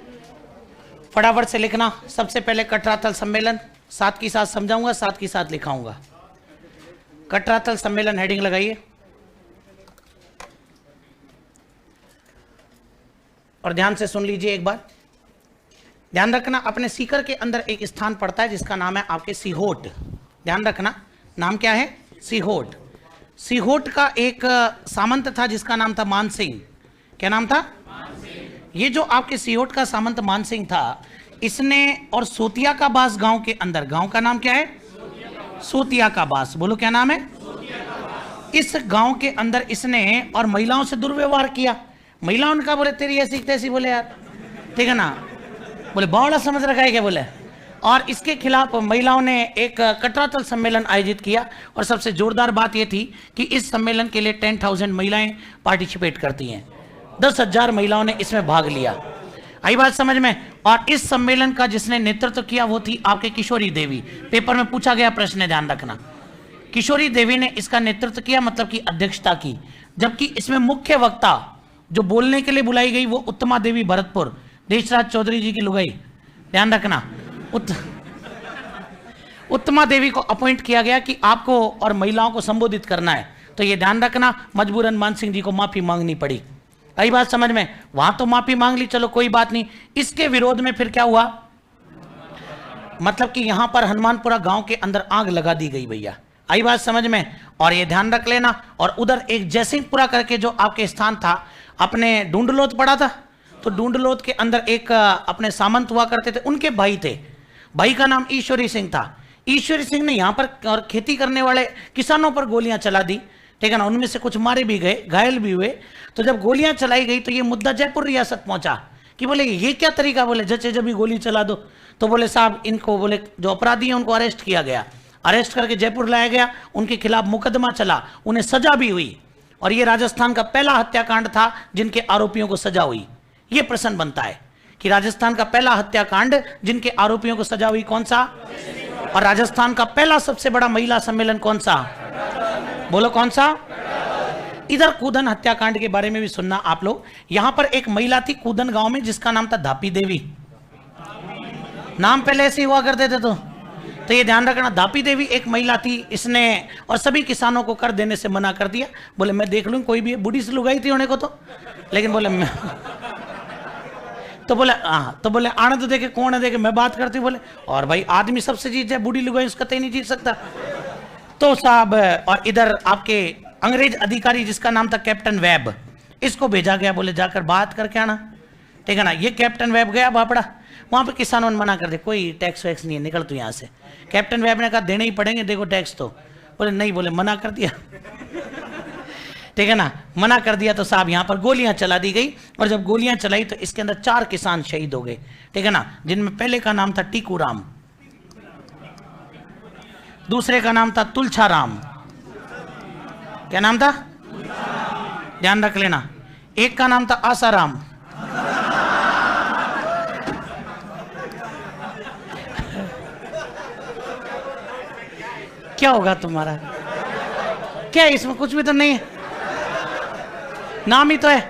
फटाफट से लिखना। सबसे पहले कटरातल सम्मेलन, साथ की साथ समझाऊंगा, साथ की साथ लिखाऊंगा। कटरातल सम्मेलन हेडिंग लगाइए और ध्यान से सुन लीजिए एक बार। ध्यान रखना, अपने सीकर के अंदर एक स्थान पड़ता है जिसका नाम है आपके सीहोट। ध्यान रखना, नाम क्या है? सीहोट। सीहोट का एक सामंत था जिसका नाम था मानसिंह। क्या नाम था? ये जो आपके सीहोट का सामंत मानसिंह था, इसने और सोतिया का बास गांव के अंदर, गांव का नाम क्या है? सोतिया का बास। बोलो क्या नाम है? इस गांव के अंदर इसने और महिलाओं से दुर्व्यवहार किया। महिलाओं ने कहा बोले तेरी ऐसी तैसी, बोले यार ठीक है ना, बोले बावड़ा समझ रखा है क्या, बोले। और इसके खिलाफ महिलाओं ने एक कटरातल सम्मेलन आयोजित किया और सबसे जोरदार बात यह थी कि इस सम्मेलन के लिए 10,000 महिलाएं पार्टिसिपेट करती हैं। 10,000 महिलाओं ने इसमें भाग लिया। आई बात समझ में? और इस सम्मेलन का जिसने नेतृत्व किया वो थी आपके किशोरी देवी। पेपर में पूछा गया प्रश्न है, ध्यान रखना। किशोरी देवी ने इसका नेतृत्व किया, मतलब की अध्यक्षता की। जबकि इसमें मुख्य वक्ता जो बोलने के लिए बुलाई गई वो उत्तमा देवी भरतपुर, देशराज चौधरी जी की लुगाई। ध्यान रखना, उत्तमा देवी को अपॉइंट किया गया कि आपको और महिलाओं को संबोधित करना है। तो ये ध्यान रखना, मजबूरन मानसिंह जी को माफी मांगनी पड़ी। आई बात समझ में? वहां तो माफी मांग ली, चलो कोई बात नहीं। इसके विरोध में फिर क्या हुआ, मतलब कि यहां पर हनुमानपुरा गांव के अंदर आग लगा दी गई भैया। आई बात समझ में? और ये ध्यान रख लेना। और उधर एक जयसिंहपुरा करके जो आपके स्थान था, अपने ढूंढलोत पड़ा था, तो ढूंढलोत के अंदर एक अपने सामंत हुआ करते थे, उनके भाई थे। भाई का नाम ईश्वरी सिंह था। ईश्वरी सिंह ने यहाँ पर और खेती करने वाले किसानों पर गोलियां चला दी, ठीक है ना। उनमें से कुछ मारे भी गए, घायल भी हुए। तो जब गोलियां चलाई गई तो ये मुद्दा जयपुर रियासत पहुंचा कि बोले ये क्या तरीका, बोले जचे जब भी गोली चला दो। तो बोले साहब इनको, बोले जो अपराधी हैं उनको अरेस्ट किया गया। अरेस्ट करके जयपुर लाया गया, उनके खिलाफ मुकदमा चला, उन्हें सजा भी हुई। और ये राजस्थान का पहला हत्याकांड था जिनके आरोपियों को सजा हुई। ये प्रश्न बनता है कि राजस्थान का पहला हत्याकांड जिनके आरोपियों को सजा हुई कौन सा? और राजस्थान का पहला सबसे बड़ा महिला सम्मेलन कौन सा? बोलो कौन सा? इधर कूदन हत्याकांड के बारे में भी सुनना आप लोग। यहां पर एक महिला थी कूदन गांव में जिसका नाम था धापी देवी। नाम पहले ऐसे हुआ करते थे। तो ये ध्यान रखना, धापी देवी एक महिला थी। इसने और सभी किसानों को कर देने से मना कर दिया। बोले मैं देख लूं, कोई भी बूढ़ी से लुगाई थी होने को तो, लेकिन बोले मैं तो बोले हाँ, तो बोले आनंद देखे कौन है, देखे मैं बात करती हूँ। बोले और भाई आदमी सबसे जीत जाए, बूढ़ी लुगाई उसका तय नहीं जीत सकता। तो साहब, और इधर आपके अंग्रेज अधिकारी जिसका नाम था कैप्टन वेब, इसको भेजा गया, बोले जाकर बात करके आना, ठीक है ना। ये कैप्टन वेब गया बापड़ा, वहां पे किसानों ने मना कर दिया, कोई टैक्स वैक्स नहीं है, निकल तू यहाँ से। कैप्टन वेब ने कहा देने ही पड़ेंगे देखो टैक्स तो। बोले नहीं, बोले मना कर दिया, ठीक है ना, मना कर दिया। तो साहब यहाँ पर गोलियां चला दी गई। और जब गोलियां चलाई तो इसके अंदर 4 किसान शहीद हो गए, ठीक है ना, जिनमें पहले का नाम था टीकू राम। दूसरे का नाम था तुलछाराम। क्या नाम था? ध्यान रख लेना। एक का नाम था आसाराम। क्या होगा तुम्हारा? क्या है इसमें? कुछ भी तो नहीं है, नाम ही तो है।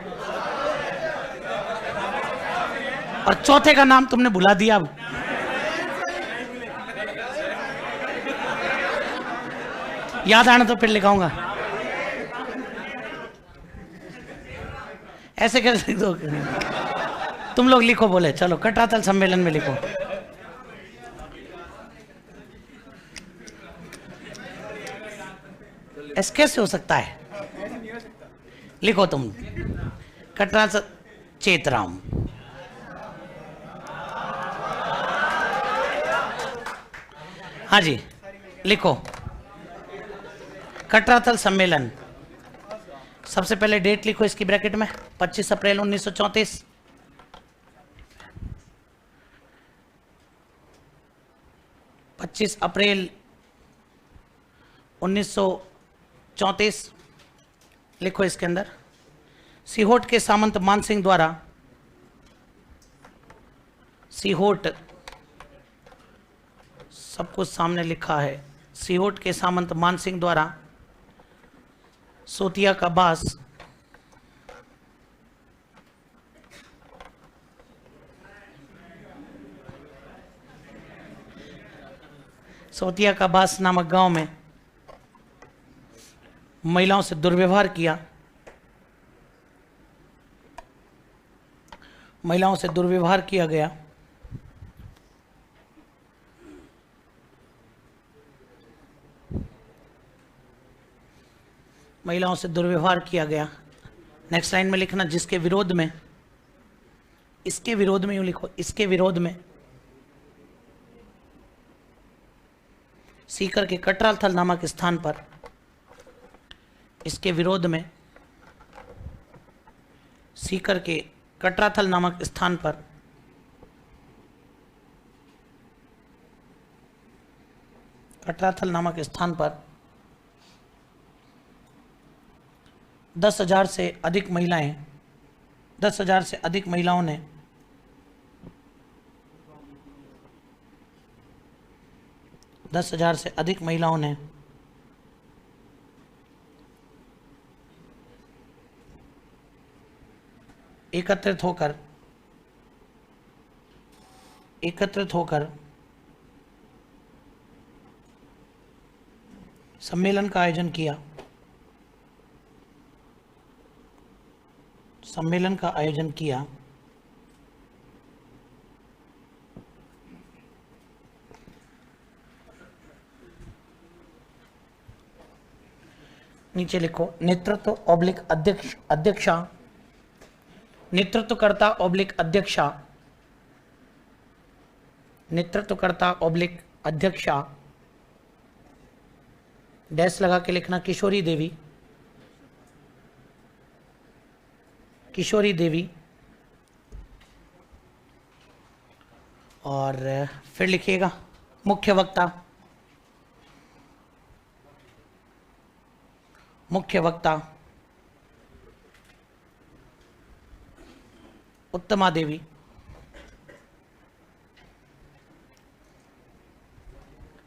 और चौथे का नाम तुमने भुला दिया। अब याद आना तो फिर लिखाऊंगा। ऐसे कैसे लिख दो? तुम लोग लिखो, बोले चलो कटरातल सम्मेलन में लिखो। ऐसे कैसे हो सकता है? लिखो तुम, कटरातल चेतराम। हाँ जी, लिखो कटरातल सम्मेलन। सबसे पहले डेट लिखो इसकी ब्रैकेट में, 25 अप्रैल 1934। 25 अप्रैल 1934 लिखो इसके अंदर। सीहोट के सामंत मानसिंह द्वारा, सीहोट सब कुछ सामने लिखा है, सीहोट के सामंत मानसिंह द्वारा सोतिया का बास सोतिया का बास नामक गांव में महिलाओं से दुर्व्यवहार किया। महिलाओं से दुर्व्यवहार किया गया। महिलाओं से दुर्व्यवहार किया गया। नेक्स्ट लाइन में लिखना, जिसके विरोध में, इसके विरोध में यूं लिखो, इसके विरोध में सीकर के कटराथल नामक स्थान पर, इसके विरोध में सीकर के कटराथल नामक स्थान पर कटराथल नामक स्थान पर 10,000 से अधिक महिलाएं, 10,000 से अधिक महिलाओं ने एकत्रित होकर सम्मेलन का आयोजन किया। सम्मेलन का आयोजन किया। नीचे लिखो, नेतृत्व ऑब्लिक अध्यक्षा, नेतृत्वकर्ता ऑब्लिक अध्यक्षा, नेतृत्वकर्ता ऑब्लिक अध्यक्षा, डैश लगा के लिखना, किशोरी देवी, किशोरी देवी। और फिर लिखिएगा मुख्य वक्ता, मुख्य वक्ता उत्तमा देवी।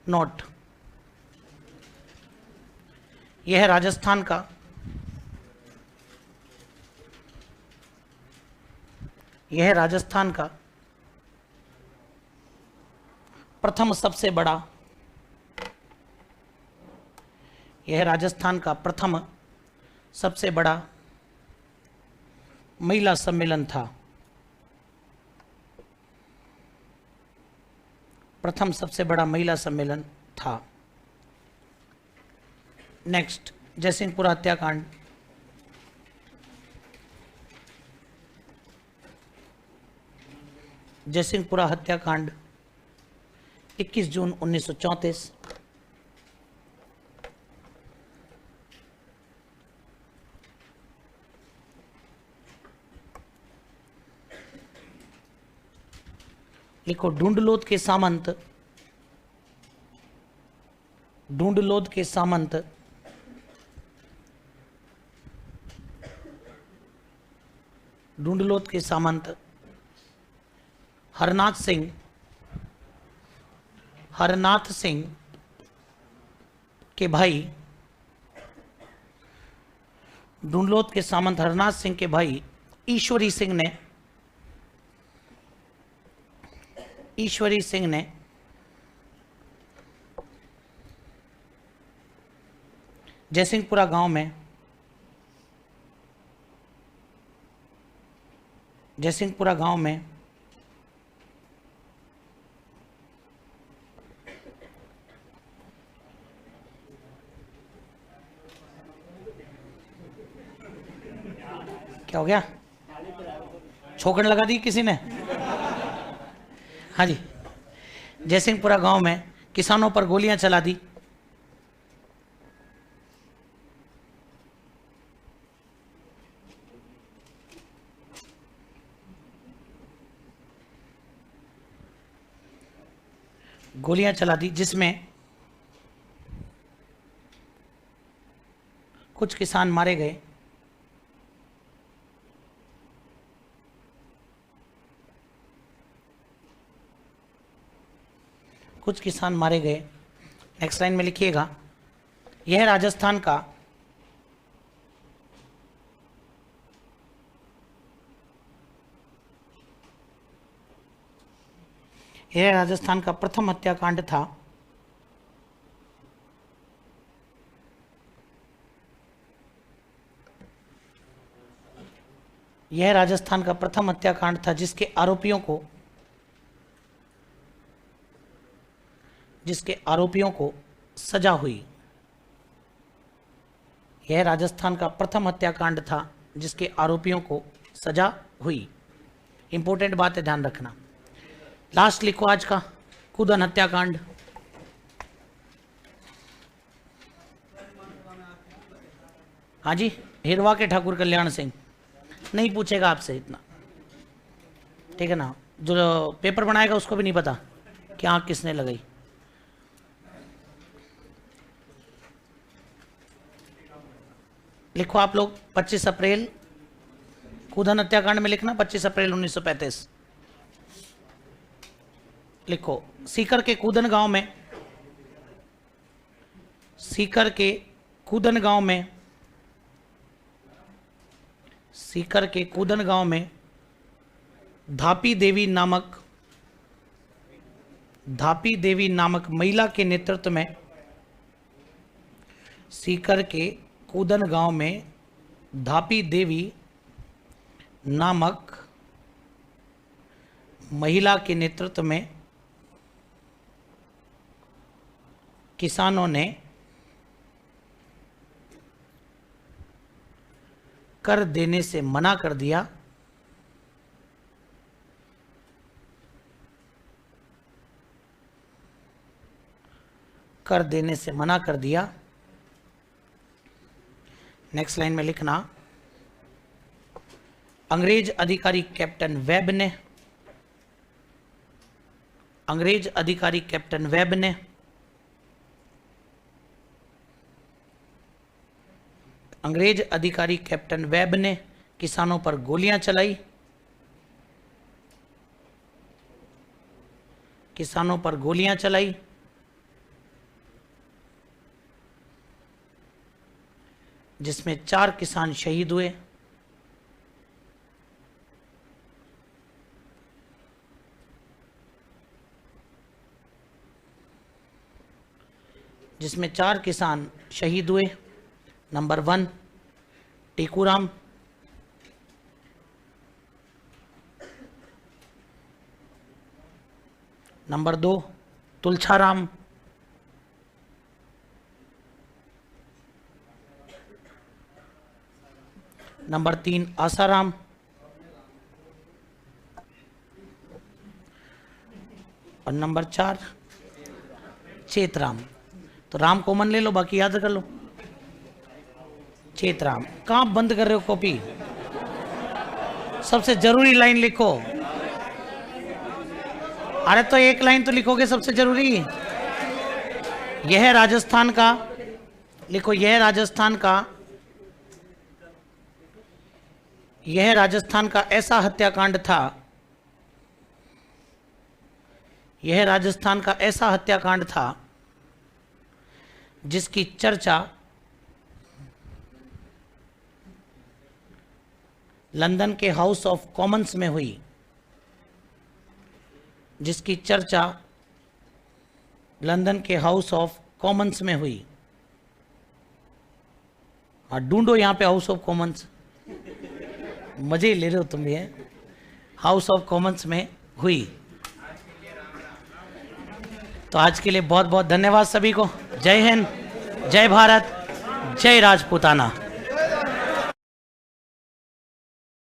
नोट, यह है राजस्थान का, यह है राजस्थान का प्रथम सबसे बड़ा, यह है राजस्थान का प्रथम सबसे बड़ा महिला सम्मेलन था। प्रथम सबसे बड़ा महिला सम्मेलन था। नेक्स्ट, जयसिंहपुरा हत्याकांड। जयसिंहपुरा हत्याकांड 21 जून 1934। लिखो, ढूंढलोत के सामंत, ढूंढलोद के सामंत ढूंढलोद के सामंत हरनाथ सिंह के भाई, ढूंढलोद के सामंत हरनाथ सिंह के भाई ईश्वरी सिंह ने जयसिंहपुरा गांव में क्या हो गया? छोकन लगा दी किसी ने? हाँ जी, जयसिंहपुरा गांव में किसानों पर गोलियां चला दी। जिसमें कुछ किसान मारे गए। नेक्स्ट लाइन में लिखिएगा, यह राजस्थान का प्रथम हत्याकांड था। यह राजस्थान का प्रथम हत्याकांड था जिसके आरोपियों को सजा हुई। यह राजस्थान का प्रथम हत्याकांड था जिसके आरोपियों को सजा हुई। इंपॉर्टेंट बात है, ध्यान रखना। लास्ट लिखो आज का, कूदन हत्याकांड। हाँ जी, हिरवा के ठाकुर कल्याण सिंह। नहीं पूछेगा आपसे इतना, ठीक है ना? जो पेपर बनाएगा उसको भी नहीं पता कि आंख किसने लगाई। लिखो आप लोग 25 अप्रैल, कूदन हत्याकांड में लिखना 25 अप्रैल 1935। लिखो, सीकर के कूदन गांव में धापी देवी नामक महिला के नेतृत्व में, सीकर के कूदन गांव में धापी देवी नामक महिला के नेतृत्व में किसानों ने कर देने से मना कर दिया। नेक्स्ट लाइन में लिखना, अंग्रेज अधिकारी कैप्टन वेब ने किसानों पर गोलियां चलाई। जिसमें 4 किसान शहीद हुए। Number 1 Tikaram, number 2 Tulchharam, number 3 Asaram, और नंबर 4 चेतराम। तो राम कॉमन ले लो, बाकी याद कर लो। चेतराम। कहाँ बंद कर रहे हो कॉपी? सबसे जरूरी लाइन लिखो। अरे तो एक लाइन तो लिखोगे सबसे जरूरी। यह राजस्थान का, लिखो, यह राजस्थान का ऐसा हत्याकांड था, यह राजस्थान का ऐसा हत्याकांड था जिसकी चर्चा लंदन के हाउस ऑफ कॉमन्स में हुई, जिसकी चर्चा लंदन के हाउस ऑफ कॉमन्स में हुई। हाँ, ढूंढो यहां पे हाउस ऑफ कॉमन्स, मजे ही ले रहे हो तुम भी, हाउस ऑफ कॉमन्स में हुई। तो आज के लिए बहुत बहुत धन्यवाद सभी को। जय हिंद, जय भारत, जय राजपूताना।